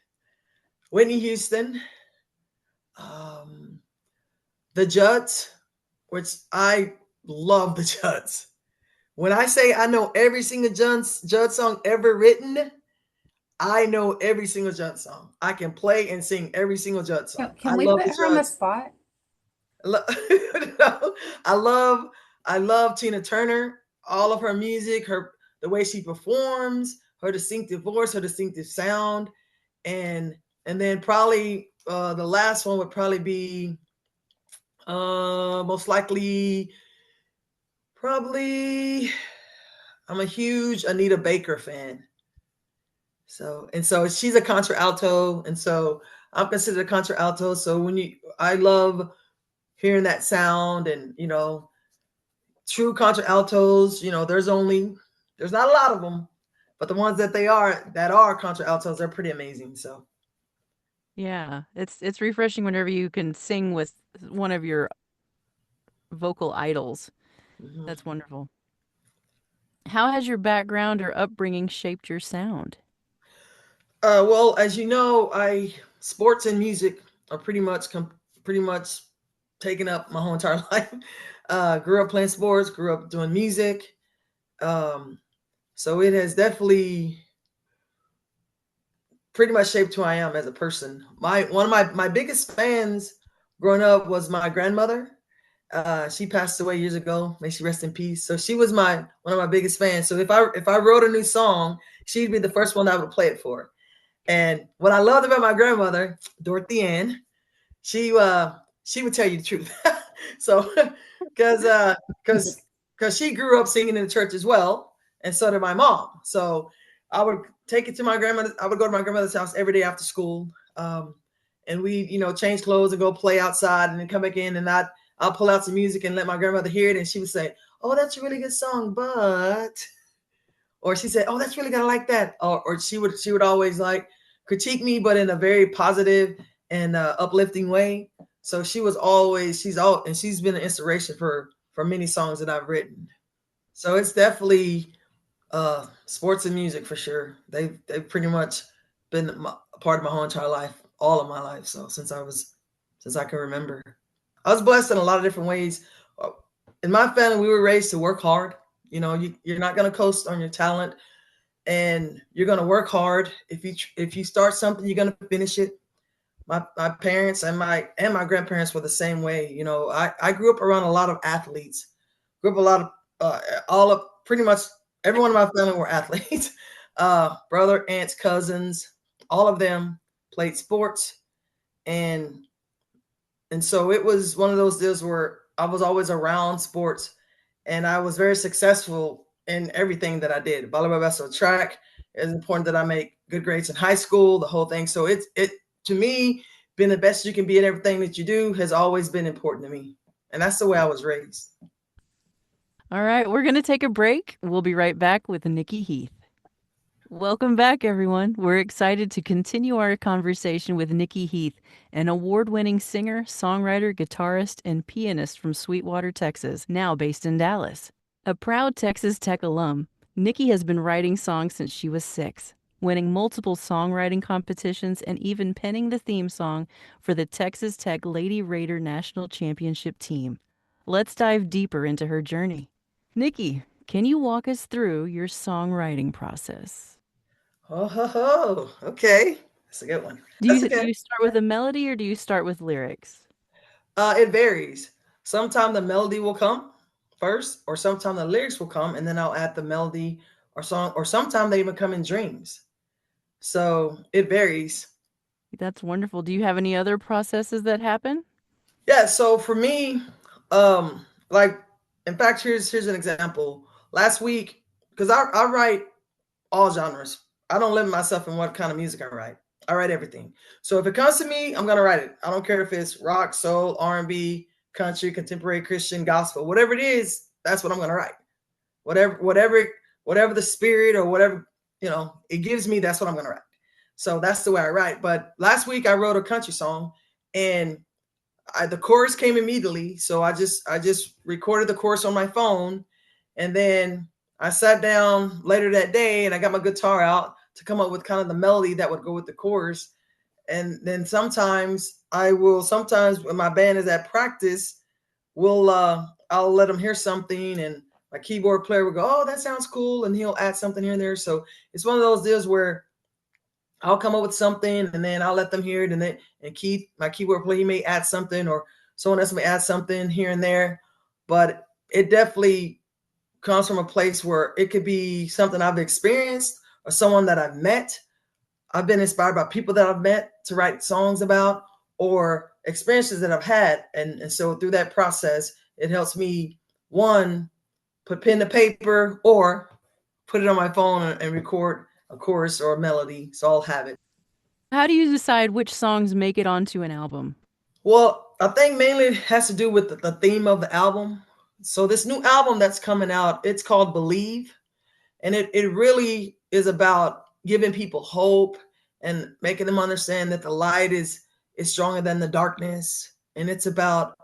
Whitney Houston, um, the Judds, which I love the Judds. When I say I know every single Judd song ever written, I know every single Judd song. I can play and sing every single Judd song. Can I we love put the her on the Judds. spot? No, I love I love Tina Turner, all of her music, the way she performs, her distinctive voice, her distinctive sound, and then probably the last one would probably be most likely probably I'm a huge Anita Baker fan. So she's a contralto, and so I'm considered a contralto. So I love hearing that sound, and true contraltos. There's not a lot of them, but the ones that are contraltos, they're pretty amazing. So Yeah, it's refreshing whenever you can sing with one of your vocal idols. Mhm. That's wonderful. How has your background or upbringing shaped your sound? Well, as you know, I sports and music are pretty much taken up my whole entire life. Grew up playing sports, grew up doing music. Um, so it has definitely pretty much shaped who I am as a person. My one of my biggest fans growing up was my grandmother. She passed away years ago. May she rest in peace. So she was my one of my biggest fans. So if I wrote a new song, she'd be the first one I would play it for. And what I loved about my grandmother, Dorothy Ann, she she would tell you the truth. So because because she grew up singing in the church as well, and so did my mom. So I would take it to my grandmother. I would go to my grandmother's house every day after school, and we change clothes and go play outside, and then come back in, and I'll pull out some music and let my grandmother hear it, and she would say, "Oh, that's a really good song, but," or she said, "Oh, that's really good. I like that." Or she would always like critique me, but in a very positive and uplifting way. So she was always and she's been an inspiration for many songs that I've written. So it's definitely sports and music for sure. They've pretty much been a part of my whole entire life, all of my life. So since I can remember, I was blessed in a lot of different ways. Uh, In my family, we were raised to work hard. You're not going to coast on your talent, and you're going to work hard. If you start something, you're going to finish it. My parents and my grandparents were the same way. I grew up around a lot of athletes. Grew up a lot of all of pretty much everyone in my family were athletes. Brother, aunts, cousins, all of them played sports, and so it was one of those deals where I was always around sports, and I was very successful in everything that I did. Volleyball, basketball, track. It's important that I make good grades in high school, the whole thing. So it to me, being the best you can be at everything that you do has always been important to me, and that's the way I was raised. All right, we're going to take a break. We'll be right back with Nikki Heath. Welcome back, everyone. We're excited to continue our conversation with Nikki Heath, an award-winning singer, songwriter, guitarist, and pianist from Sweetwater, Texas, now based in Dallas. A proud Texas Tech alum, Nikki has been writing songs since she was 6, winning multiple songwriting competitions and even penning the theme song for the Texas Tech Lady Raider National Championship team. Let's dive deeper into her journey. Nikki, can you walk us through your songwriting process? Oh, ho, ho. Okay. That's a good one. Do That's a you do good. you start with a melody or do you start with lyrics? It varies. Sometimes the melody will come first, or sometimes the lyrics will come, and then I'll add the melody or song, or sometimes they even come in dreams. So it varies. That's wonderful. Do you have any other processes that happen? Yeah. So for me, like, in fact, here's an example. Last week, because I write all genres. I don't limit myself in what kind of music I write. I write everything. So if it comes to me, I'm gonna write it. I don't care if it's rock, soul, R&B, country, contemporary, Christian, gospel, whatever it is. That's what I'm gonna write. Whatever the spirit or whatever it gives me. That's what I'm gonna write. So that's the way I write. But last week I wrote a country song, and the chorus came immediately. So I just recorded the chorus on my phone, and then I sat down later that day and I got my guitar out to come up with kind of the melody that would go with the chorus. And then sometimes when my band is at practice, I'll let them hear something, and my keyboard player will go, "Oh, that sounds cool," and he'll add something here and there. So it's one of those deals where I'll come up with something and then I'll let them hear it, and Keith, my keyboard player, he may add something, or someone else may add something here and there. But it definitely comes from a place where it could be something I've experienced or someone that I've met. I've been inspired by people that I've met to write songs about, or experiences that I've had. And so through that process, it helps me, one, put pen to paper, or put it on my phone and record a chorus or a melody. So I'll have it. How do you decide which songs make it onto an album? Well, I think mainly it has to do with the theme of the album. So this new album that's coming out, it's called Believe. And it really is about giving people hope and making them understand that the light is stronger than the darkness. And it's about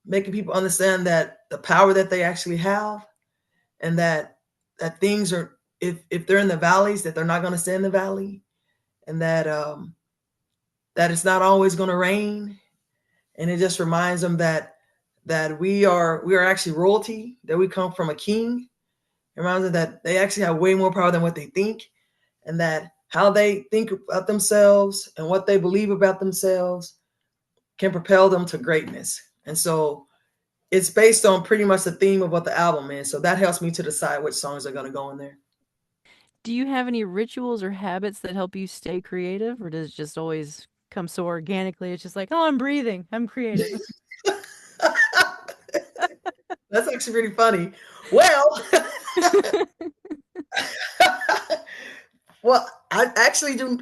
making people understand that the power that they actually have, and that things are, if they're in the valleys, that they're not going to stay in the valley, and that it's not always going to rain. And it just reminds them that we are actually royalty, that we come from a king. It reminds them that they actually have way more power than what they think, and that how they think about themselves and what they believe about themselves can propel them to greatness. And so it's based on pretty much the theme of what the album is. So that helps me to decide which songs are going to go in there. Do you have any rituals or habits that help you stay creative, or does it just always come so organically? It's just like, oh, I'm breathing, I'm creative. That's actually pretty funny. Well, well, I actually do.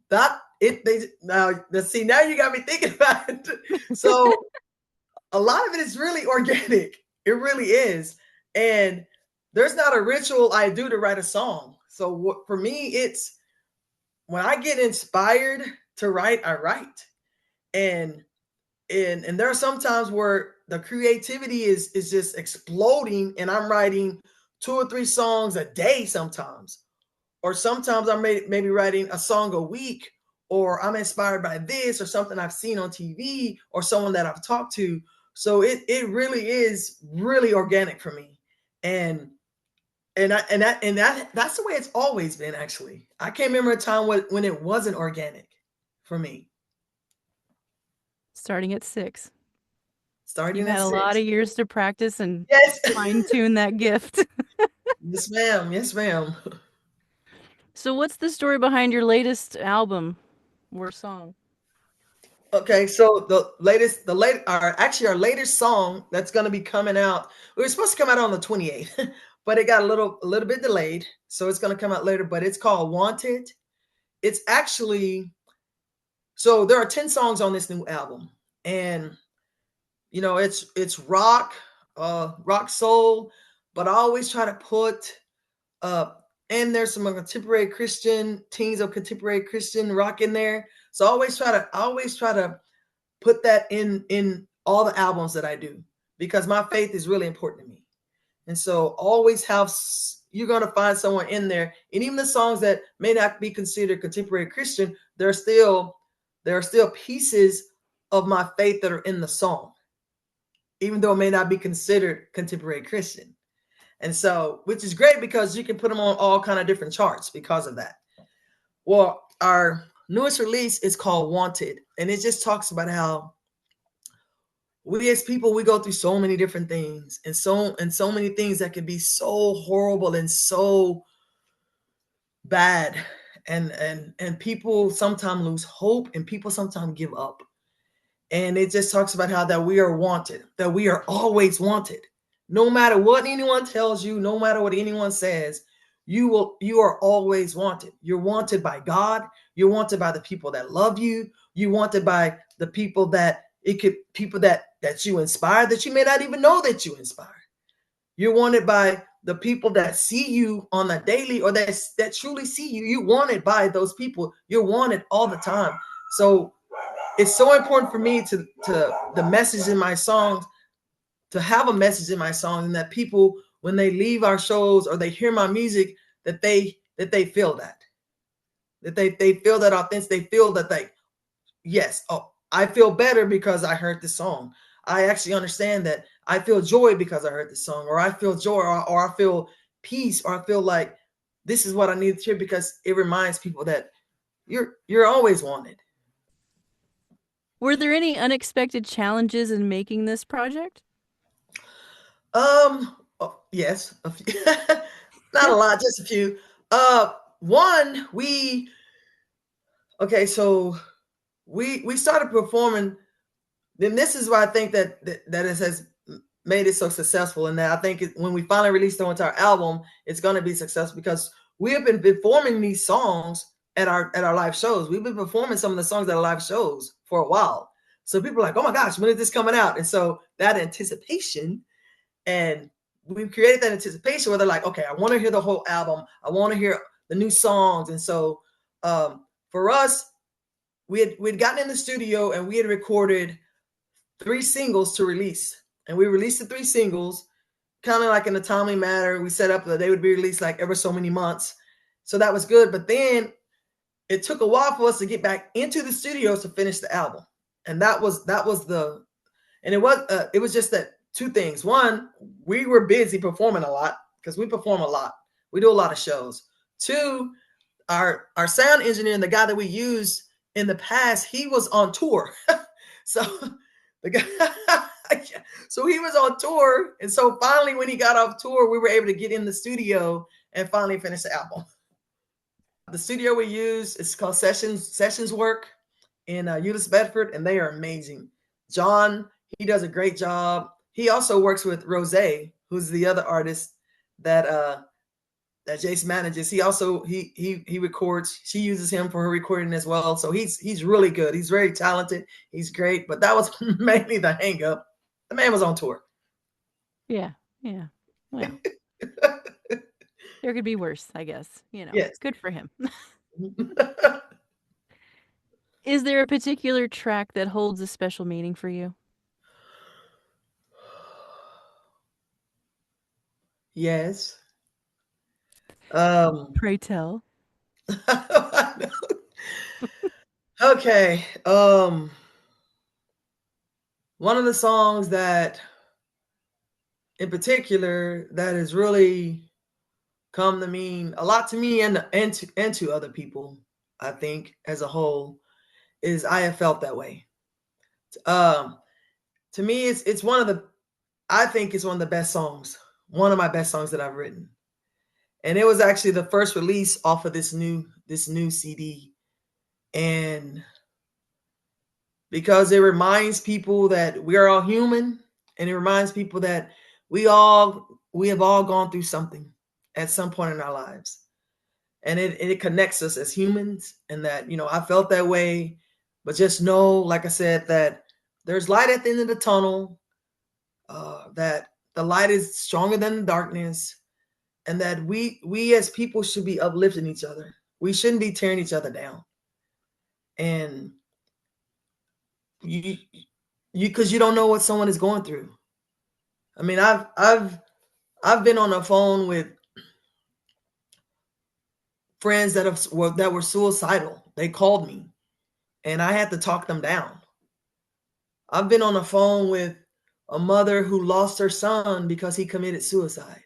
That it they now let's see, now you got me thinking about it. So a lot of it is really organic. It really is. And there's not a ritual I do to write a song. So for me, it's when I get inspired to write, I write. And and there are some times where the creativity is just exploding, and I'm writing 2 or 3 songs a day sometimes. Or sometimes I'm maybe writing a song a week, or I'm inspired by this or something I've seen on TV or someone that I've talked to. So it really is really organic for me. And that's the way it's always been. Actually, I can't remember a time when it wasn't organic for me. Starting at 6. Starting You've at had a lot 6. of years to practice and Yes. fine tune that gift. Yes, ma'am. Yes, ma'am. So, what's the story behind your latest album or song? Okay, so our latest song that's going to be coming out. We were supposed to come out on the 28th, but it got a little bit delayed, so it's going to come out later. But it's called "Wanted." It's actually, so there are 10 songs on this new album, and it's rock, rock soul, but I always try to put uh and there's some contemporary Christian, teens of contemporary Christian rock in there. So I always try to put that in all the albums that I do, because my faith is really important to me. And so always you're going to find someone in there, and even the songs that may not be considered contemporary Christian, there are still pieces of my faith that are in the song, even though it may not be considered contemporary Christian. And so, which is great because you can put them on all kind of different charts because of that. Well, our newest release is called "Wanted," and it just talks about how we as people, we go through so many different things, and so many things that can be so horrible and so bad, and people sometimes lose hope, and people sometimes give up. And it just talks about how that we are wanted, that we are always wanted. No matter what anyone tells you, no matter what anyone says, you are always wanted. You're wanted by God. You're wanted by the people that love you. You're wanted by the people that you inspire, that you may not even know that you inspire. You're wanted by the people that see you on a daily, or that truly see you. You're wanted by those people. You're wanted all the time. So it's so important for me to the message in my songs, to have a message in my song, and that people, when they leave our shows or they hear my music, that they feel that they feel that authentic. They feel that yes, oh, I feel better because I heard this song. I actually understand that I feel joy because I heard this song, or I feel joy, or I feel peace, or I feel like this is what I need to hear, because it reminds people that you're always wanted. Were there any unexpected challenges in making this project? Yes, a few. Not a lot, just a few. One, so we started performing. Then this is why I think that it has made it so successful, and that I think when we finally release the entire album, it's going to be successful, because we have been performing these songs at our live shows. We've been performing some of the songs at our live shows for a while. So people are like, "Oh my gosh, when is this coming out?" And so that anticipation, and we've created that anticipation where they're like, "Okay, I want to hear the whole album. I want to hear the new songs." And so for us, we'd gotten in the studio and we had recorded 3 singles to release. And we released the 3 singles kind of like in a timely manner. We set up that they would be released like every so many months. So that was good. But then it took a while for us to get back into the studios to finish the album. And that was it was just that 2 things. One, we were busy performing a lot because we perform a lot. We do a lot of shows. 2, our sound engineer and the guy that we used in the past, he was on tour. So the guy, so he was on tour. And so finally, when he got off tour, we were able to get in the studio and finally finish the album. The studio we use is called Sessions Work in Euless, Bedford, and they are amazing. John, he does a great job. He also works with Rose, who's the other artist that Jase manages. He also he records. She uses him for her recording as well. So he's really good. He's very talented. He's great. But that was mainly the hang up. The man was on tour. Yeah. Well, there could be worse, I guess. Yes. Good for him. Is there a particular track that holds a special meaning for you? Yes. Pray tell. Okay. One of the songs that in particular that has really come to mean a lot to me and to other people, I think, as a whole, is I Have Felt That Way. To me, it's one of the, I think it's one of the best songs, one of my best songs that I've written. And it was actually the first release off of this new CD. And because it reminds people that we are all human, and it reminds people that we have all gone through something at some point in our lives. And it connects us as humans, and that, I felt that way, but just know, like I said, that there's light at the end of the tunnel, that the light is stronger than the darkness, and that we as people should be uplifting each other. We shouldn't be tearing each other down. And because you don't know what someone is going through. I mean, I've been on the phone with friends that were suicidal. They called me and I had to talk them down. I've been on the phone with a mother who lost her son because he committed suicide.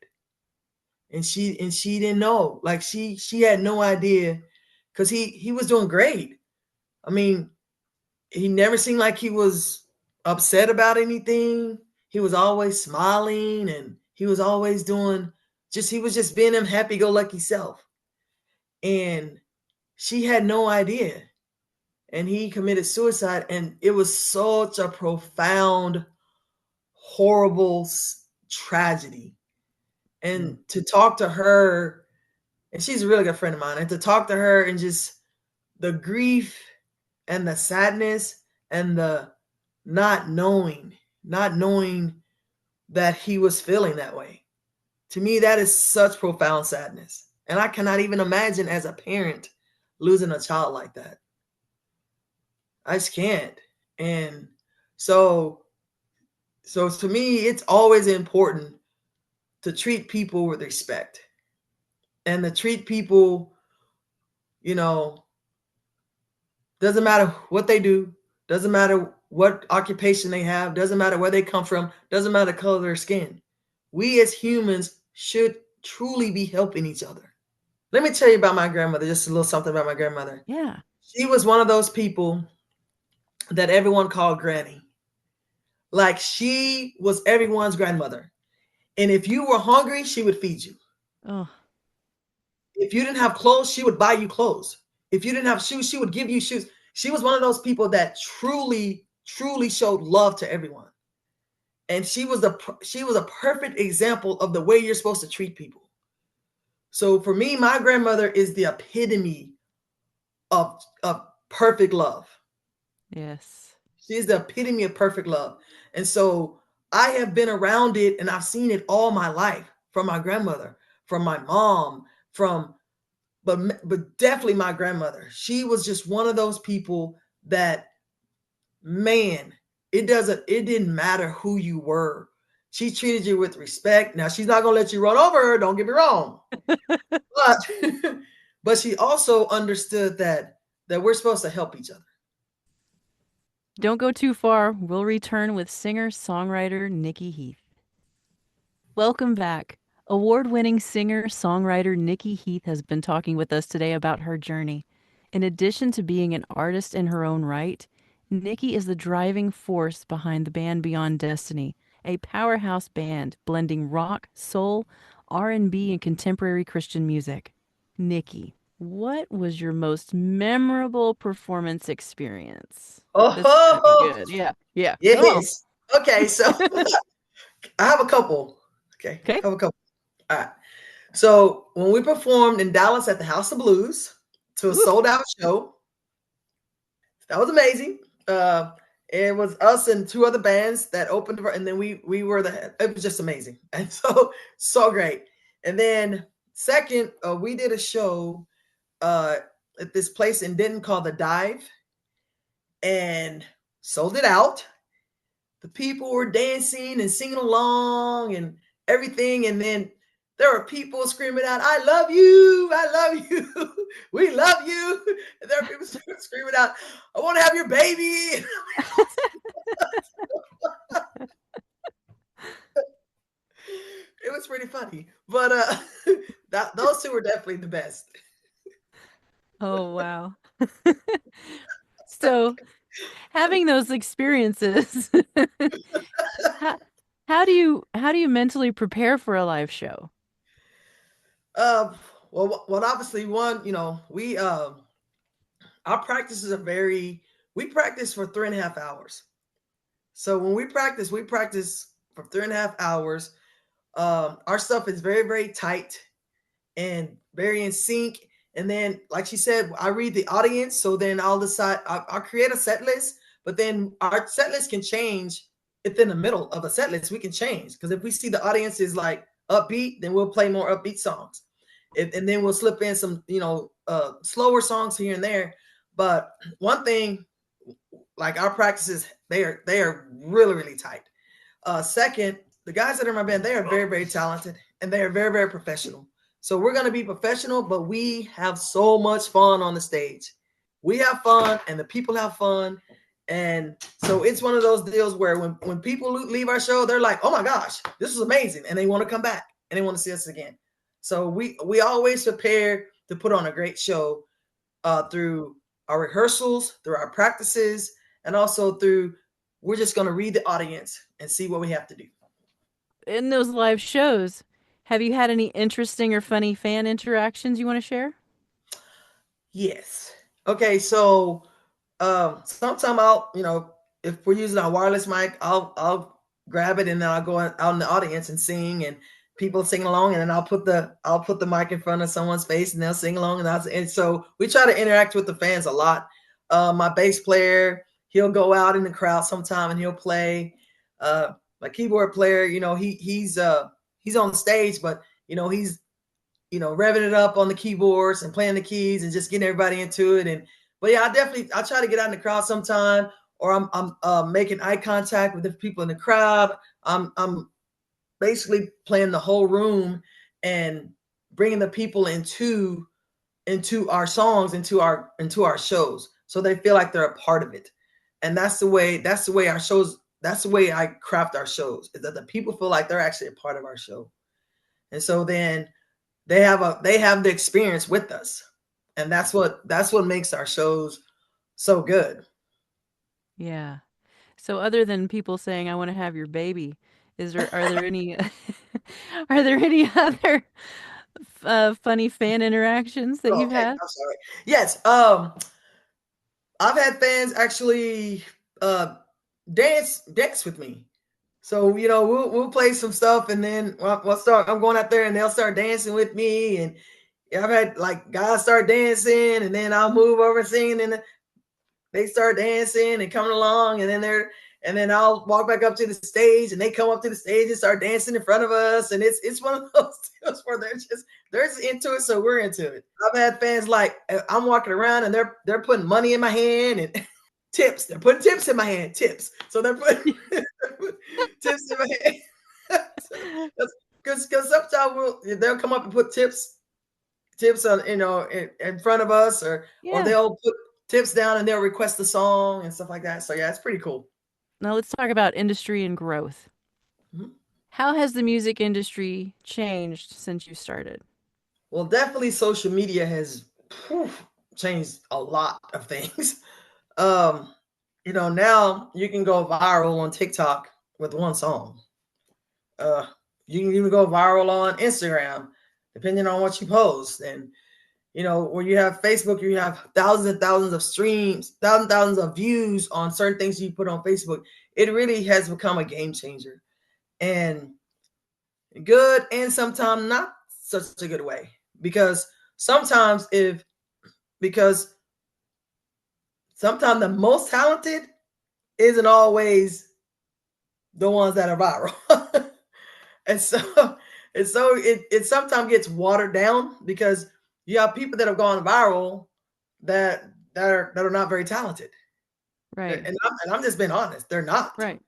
And she didn't know. Like she had no idea, because he was doing great. I mean, he never seemed like he was upset about anything. He was always smiling, and he was always he was just being him happy-go-lucky self. And she had no idea. And he committed suicide, and it was such a profound, horrible tragedy. And to talk to her, and she's a really good friend of mine, and to talk to her and just the grief and the sadness and the not knowing that he was feeling that way. To me, that is such profound sadness. And I cannot even imagine as a parent losing a child like that. I just can't. And so to me, it's always important to treat people with respect, and to treat people, doesn't matter what they do, doesn't matter what occupation they have, doesn't matter where they come from, doesn't matter the color of their skin. We as humans should truly be helping each other. Let me tell you about my grandmother, just a little something about my grandmother. Yeah. She was one of those people that everyone called Granny. Like, she was everyone's grandmother. And if you were hungry, she would feed you. Oh. If you didn't have clothes, she would buy you clothes. If you didn't have shoes, she would give you shoes. She was one of those people that truly showed love to everyone. And she was a perfect example of the way you're supposed to treat people. So for me, my grandmother is the epitome of perfect love. Yes. She's the epitome of perfect love. And so I have been around it, and I've seen it all my life, from my grandmother, from my mom, but definitely my grandmother. She was just one of those people that, man, it didn't matter who you were. She treated you with respect. Now she's not gonna let you run over her, don't get me wrong. But but she also understood that we're supposed to help each other. Don't go too far. We'll return with singer-songwriter Nikki Heath. Welcome back. Award-winning singer-songwriter Nikki Heath has been talking with us today about her journey. In addition to being an artist in her own right, Nikki is the driving force behind the band Beyond Destiny, a powerhouse band blending rock, soul, R&B, and contemporary Christian music. Nikki, what was your most memorable performance experience? This is gonna be Oh, good. Yeah. Yeah. Come on. yes. Okay, so I have a couple. Okay, Okay. I have a couple. All right. So when we performed in Dallas at the House of Blues to a Ooh. sold out show, that was amazing. It was us and two other bands that opened, and then we were it was just amazing, and so great. And then second, we did a show at this place in Denton called the Dive, and sold it out. The people were dancing and singing along and everything, and then there were people screaming out, "I love you, I love you, we love you." And there were people screaming out, "I want to have your baby." It was pretty funny, but those two were definitely the best. Oh, wow. So, having those experiences, how, how do you mentally prepare for a live show? Well, obviously, one, we our practices are we practice for 3.5 hours. So when we practice for 3.5 hours. Our stuff is very, very tight and very in sync. And then, like she said, I read the audience. So then I'll decide, I'll create a set list, but then our set list can change if in the middle of a set list, we can change. Because if we see the audience is like upbeat, then we'll play more upbeat songs. And then we'll slip in some, slower songs here and there. But one thing, like our practices, they are really, really tight. Second, the guys that are in my band, they are very, very talented and they are very, very professional. So we're going to be professional, but we have so much fun on the stage. We have fun and the people have fun. And so it's one of those deals where when people leave our show, they're like, "Oh my gosh, this is amazing." And they want to come back and they want to see us again. So we always prepare to put on a great show through our rehearsals, through our practices, and also through we're just going to read the audience and see what we have to do. In those live shows, have you had any interesting or funny fan interactions you want to share? Yes. Okay, so sometime I'll, if we're using our wireless mic, I'll grab it and then I'll go out in the audience and sing and people sing along, and then I'll put the mic in front of someone's face and they'll sing along, and so we try to interact with the fans a lot. My bass player, he'll go out in the crowd sometime and he'll play. My keyboard player, he's on the stage, but he's revving it up on the keyboards and playing the keys and just getting everybody into it. But yeah, I try to get out in the crowd sometime, or I'm making eye contact with the people in the crowd. I'm basically playing the whole room and bringing the people into our songs, into our shows, so they feel like they're a part of it. And that's the way our shows. That's the way I craft our shows, is that the people feel like they're actually a part of our show. And so then they have the experience with us. And that's what makes our shows so good. Yeah. So other than people saying I want to have your baby, are there any are there any other funny fan interactions that Oh, you've okay, had? I'm sorry. Yes, I've had fans actually dance with me. So we'll play some stuff, and then we'll start. I'm going out there, and they'll start dancing with me. And I've had like guys start dancing, and then I'll move over and sing, and then they start dancing and coming along, and then I'll walk back up to the stage, and they come up to the stage and start dancing in front of us. And it's one of those deals where they're just into it, so we're into it. I've had fans like I'm walking around and they're putting money in my hand and tips. They're putting tips in my hand. Tips. So they're putting tips in my hand. Because sometimes they'll come up and put tips on, in front of us, or they'll put tips down and they'll request a song and stuff like that. So yeah, it's pretty cool. Now let's talk about industry and growth. Mm-hmm. How has the music industry changed since you started? Well, definitely social media has changed a lot of things. Now you can go viral on TikTok with one song. You can even go viral on Instagram, depending on what you post. And when you have Facebook, you have thousands and thousands of streams, thousands of views on certain things you put on Facebook. It really has become a game changer, and good, and sometimes not such a good way, because sometimes the most talented isn't always the ones that are viral. and so it sometimes gets watered down, because you have people that have gone viral that are not very talented. Right. And I'm just being honest, they're not. Right.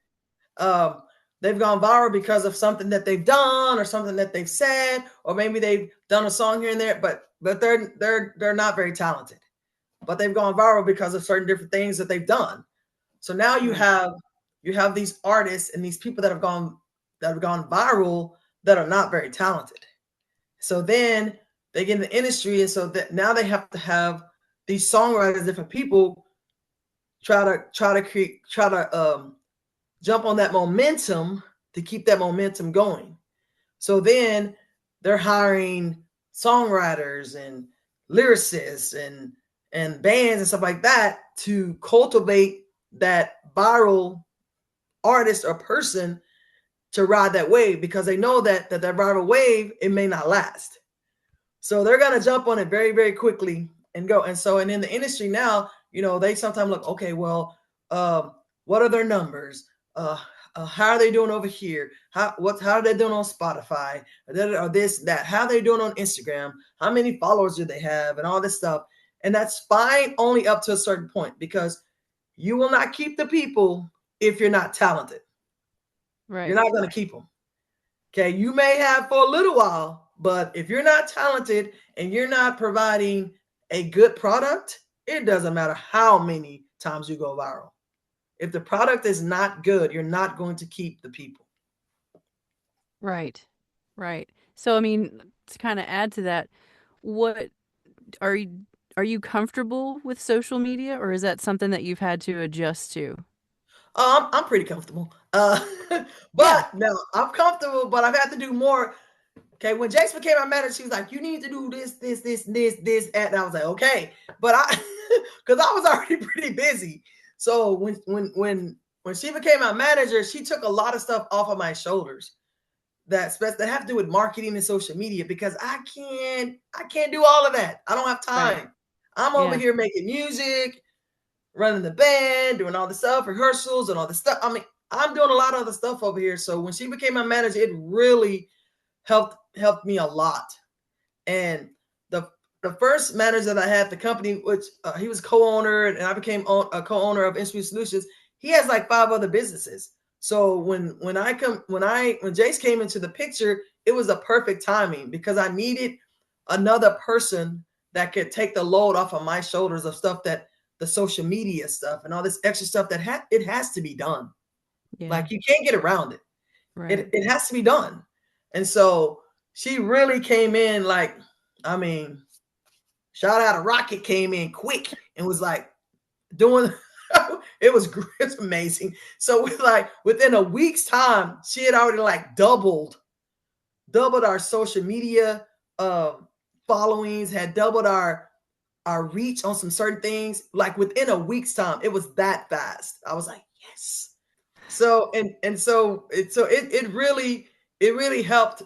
They've gone viral because of something that they've done or something that they've said, or maybe they've done a song here and there, but they're not very talented. But they've gone viral because of certain different things that they've done. So now you have these artists and these people that have gone viral that are not very talented. So then they get in the industry, and so that now they have to have these songwriters, different people, try to jump on that momentum to keep that momentum going. So then they're hiring songwriters and lyricists and bands and stuff like that to cultivate that viral artist or person to ride that wave, because they know that viral wave, it may not last. So they're going to jump on it very, very quickly and go. And in the industry now, they sometimes look, okay, well, what are their numbers? How are they doing over here? How are they doing on Spotify? Or this, that? How are they doing on Instagram? How many followers do they have? And all this stuff. And that's fine only up to a certain point, because you will not keep the people if you're not talented. Right. You're not going to keep them. Okay. You may have for a little while, but if you're not talented and you're not providing a good product, it doesn't matter how many times you go viral. If the product is not good, you're not going to keep the people. Right. Right. So, I mean, to kind of add to that, what are you comfortable with social media, or is that something that you've had to adjust to? I'm pretty comfortable. But no, I'm comfortable, but I've had to do more. Okay, when Jase became my manager, she was like, "You need to do this, and I was like, "Okay," but because I was already pretty busy. So when she became my manager, she took a lot of stuff off of my shoulders that have to do with marketing and social media, because I can't do all of that. I don't have time. Right. I'm over here making music, running the band, doing all the stuff, rehearsals and all the stuff. I mean, I'm doing a lot of other stuff over here. So when she became my manager, it really helped me a lot. And the first manager that I had, the company, which he was co-owner, and I became a co-owner of Industry Solutions. He has like 5 other businesses. So when Jase came into the picture, it was a perfect timing, because I needed another person that could take the load off of my shoulders of stuff, that the social media stuff and all this extra stuff that it has to be done. Yeah. Like, you can't get around it. Right. It has to be done. And so she really came in, like, I mean, shout out to Rocket, came in quick and was like doing it's amazing. So within a week's time, she had already like doubled our social media followings, had doubled our reach on some certain things. Like within a week's time, it was that fast. I was like, yes. So it really helped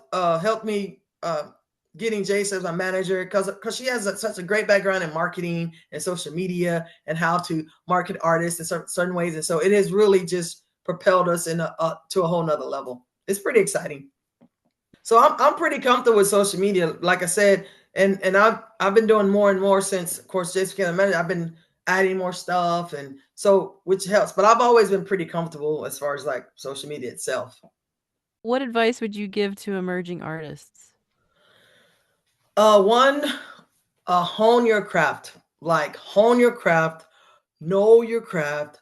me getting Jase as my manager, because she has such a great background in marketing and social media and how to market artists in certain ways. And so it has really just propelled us to a whole nother level. It's pretty exciting. So I'm pretty comfortable with social media, like I said, and I've been doing more and more since, of course, Jase became a manager. adding more stuff, and so which helps. But I've always been pretty comfortable as far as like social media itself. What advice would you give to emerging artists? One, hone your craft. Like hone your craft, know your craft.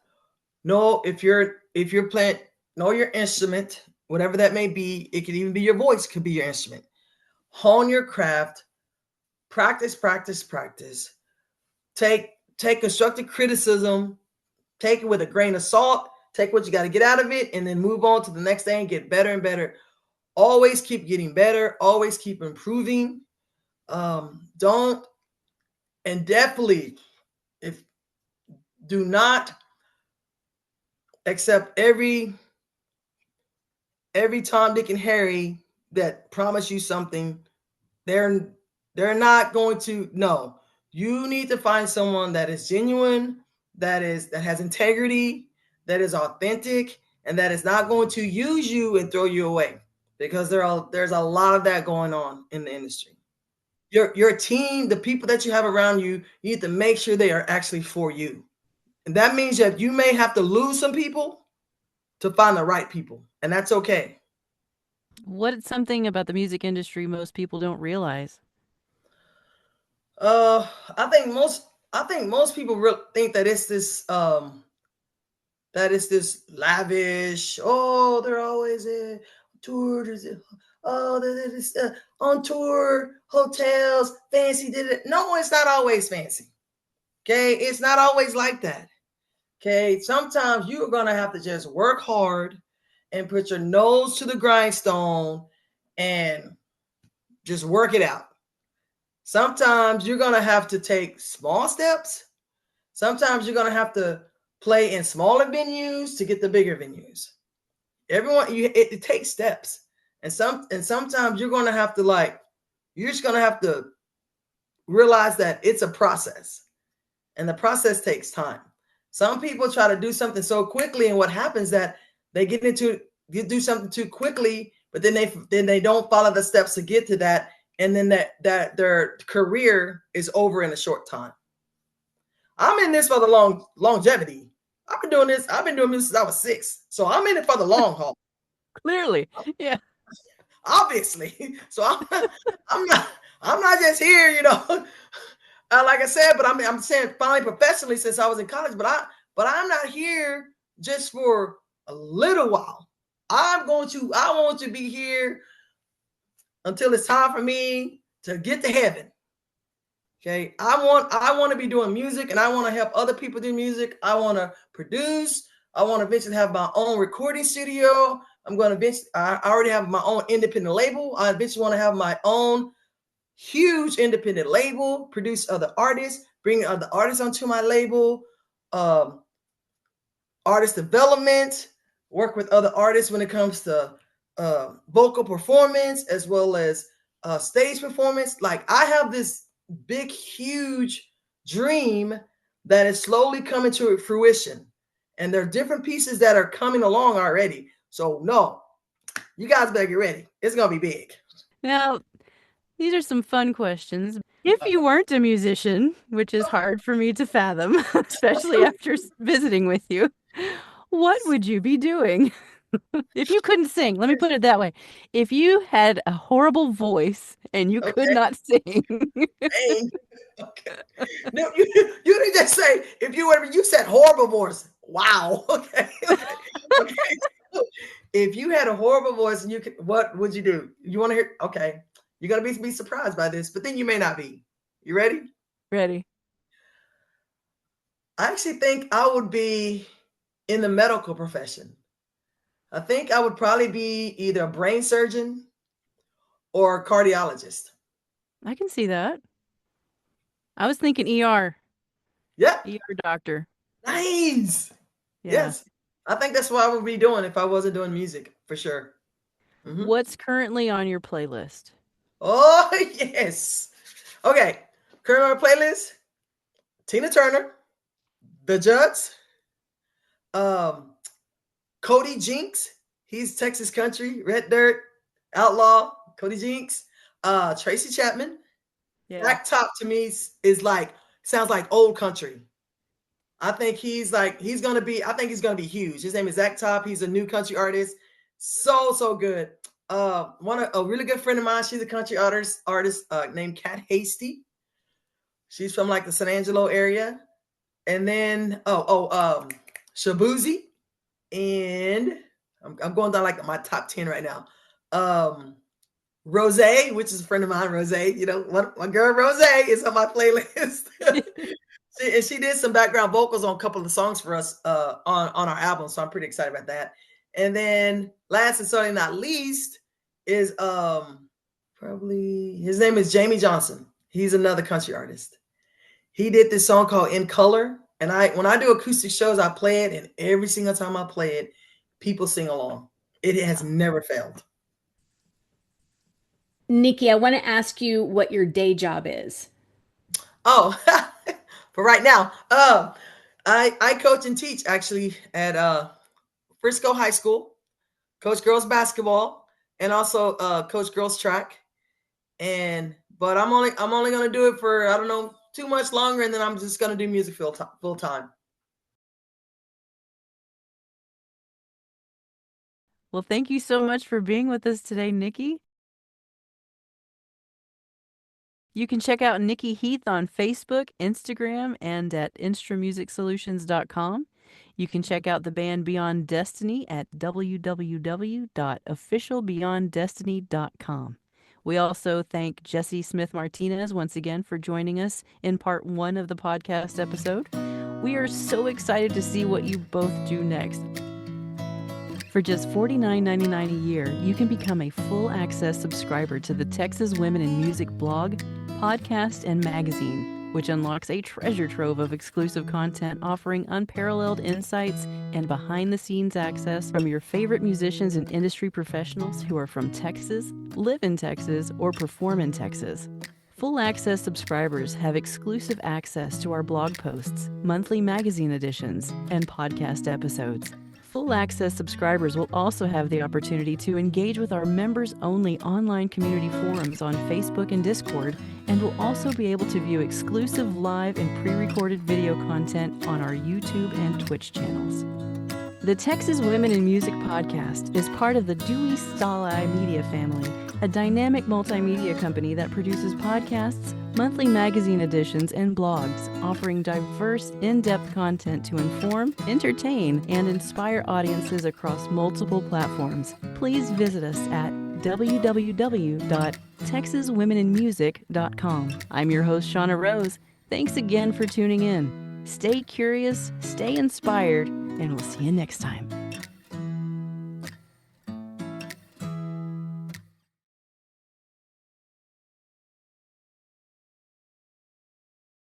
Know if you're playing, know your instrument, whatever that may be. It could even be your voice, could be your instrument. Hone your craft, practice, practice, practice. Take constructive criticism, take it with a grain of salt, take what you got to get out of it, and then move on to the next thing, get better and better. Always keep getting better, always keep improving. Don't and definitely if do not accept every Tom, Dick, and Harry that promise you something. They're they're not going to. No, you need to find someone that is genuine, that has integrity, that is authentic, and that is not going to use you and throw you away. Because there's a lot of that going on in the industry. Your team, the people that you have around you, you need to make sure they are actually for you. And that means that you may have to lose some people to find the right people, and that's okay. What's something about the music industry most people don't realize? Uh, I think most people think that it's this lavish. Oh, they're always tour. Oh, they're this, on tour, hotels, fancy. Did it? No, it's not always fancy. Okay, it's not always like that. Okay, sometimes you're gonna have to just work hard and put your nose to the grindstone and just work it out. Sometimes you're going to have to take small steps. Sometimes you're going to have to play in smaller venues to get the bigger venues. It takes steps. And sometimes you're going to have to you're just going to have to realize that it's a process. And the process takes time. Some people try to do something so quickly, and what happens is that they do something too quickly, but then they don't follow the steps to get to that, and then that their career is over in a short time. I'm in this for the longevity. I've been doing this since I was 6. So I'm in it for the long haul. Clearly. Yeah. Obviously. So I'm not just here, like I said, but I'm saying finally professionally since I was in college, but I'm not here just for a little while. I want to be here until it's time for me to get to heaven. Okay. I want to be doing music, and I want to help other people do music. I want to produce. I want to eventually have my own recording studio. I already have my own independent label. I eventually want to have my own huge independent label, produce other artists, bring other artists onto my label, artist development, work with other artists when it comes to vocal performance as well as stage performance. Like I have this big, huge dream that is slowly coming to fruition. And there are different pieces that are coming along already. So no, you guys better get ready. It's going to be big. Now, these are some fun questions. If you weren't a musician, which is hard for me to fathom, especially after visiting with you, what would you be doing? If you couldn't sing, let me put it that way. If you had a horrible voice and you could not sing. Dang. Okay. No, you didn't just say you said horrible voice. Wow. Okay. Okay. If you had a horrible voice and what would you do? You want to hear? Okay. You're going to be surprised by this, but then you may not be. You ready? Ready. I actually think I would be in the medical profession. I think I would probably be either a brain surgeon or a cardiologist. I can see that. I was thinking ER. Yeah. ER doctor. Nice. Yeah. Yes. I think that's what I would be doing if I wasn't doing music, for sure. Mm-hmm. What's currently on your playlist? Oh, yes. Okay. Current on my playlist, Tina Turner, The Judds, Cody Jinks. He's Texas country, Red Dirt, Outlaw, Cody Jinks, Tracy Chapman. Yeah. Black Top to me is sounds like old country. I think he's gonna be huge. His name is Zach Top. He's a new country artist. So good. A really good friend of mine. She's a country artist named Kat Hasty. She's from like the San Angelo area. And then Shabuzi, and I'm going down like my top 10 right now. Rose, which is a friend of mine. Rose, my girl Rose is on my playlist. She did some background vocals on a couple of the songs for us on our album, so I'm pretty excited about that. And then last and certainly not least is probably his name is Jamie Johnson. He's another country artist. He did this song called In Color, and when I do acoustic shows, I play it, and every single time I play it, people sing along. It has never failed. Nikki, I want to ask you what your day job is. Oh, for right now, I coach and teach actually at Frisco High School, coach girls basketball, and also coach girls track. But I'm only gonna do it for, I don't know, too much longer, and then I'm just gonna do music full time. Well, thank you so much for being with us today, Nikki. You can check out Nikki Heath on Facebook, Instagram, and at instrumusicsolutions.com. You can check out the band Beyond Destiny at www.officialbeyonddestiny.com. We also thank Jase Smith-Martinez once again for joining us in part 1 of the podcast episode. We are so excited to see what you both do next. For just $49.99 a year, you can become a full-access subscriber to the Texas Women in Music blog, podcast, and magazine, which unlocks a treasure trove of exclusive content offering unparalleled insights and behind-the-scenes access from your favorite musicians and industry professionals who are from Texas, live in Texas, or perform in Texas. Full-access subscribers have exclusive access to our blog posts, monthly magazine editions, and podcast episodes. Full-access subscribers will also have the opportunity to engage with our members-only online community forums on Facebook and Discord, and will also be able to view exclusive live and pre-recorded video content on our YouTube and Twitch channels. The Texas Women in Music podcast is part of the Dewey Stali Media family, a dynamic multimedia company that produces podcasts, monthly magazine editions, and blogs, offering diverse, in-depth content to inform, entertain, and inspire audiences across multiple platforms. Please visit us at www.texaswomeninmusic.com. I'm your host, Shauna Rose. Thanks again for tuning in. Stay curious, stay inspired, and we'll see you next time.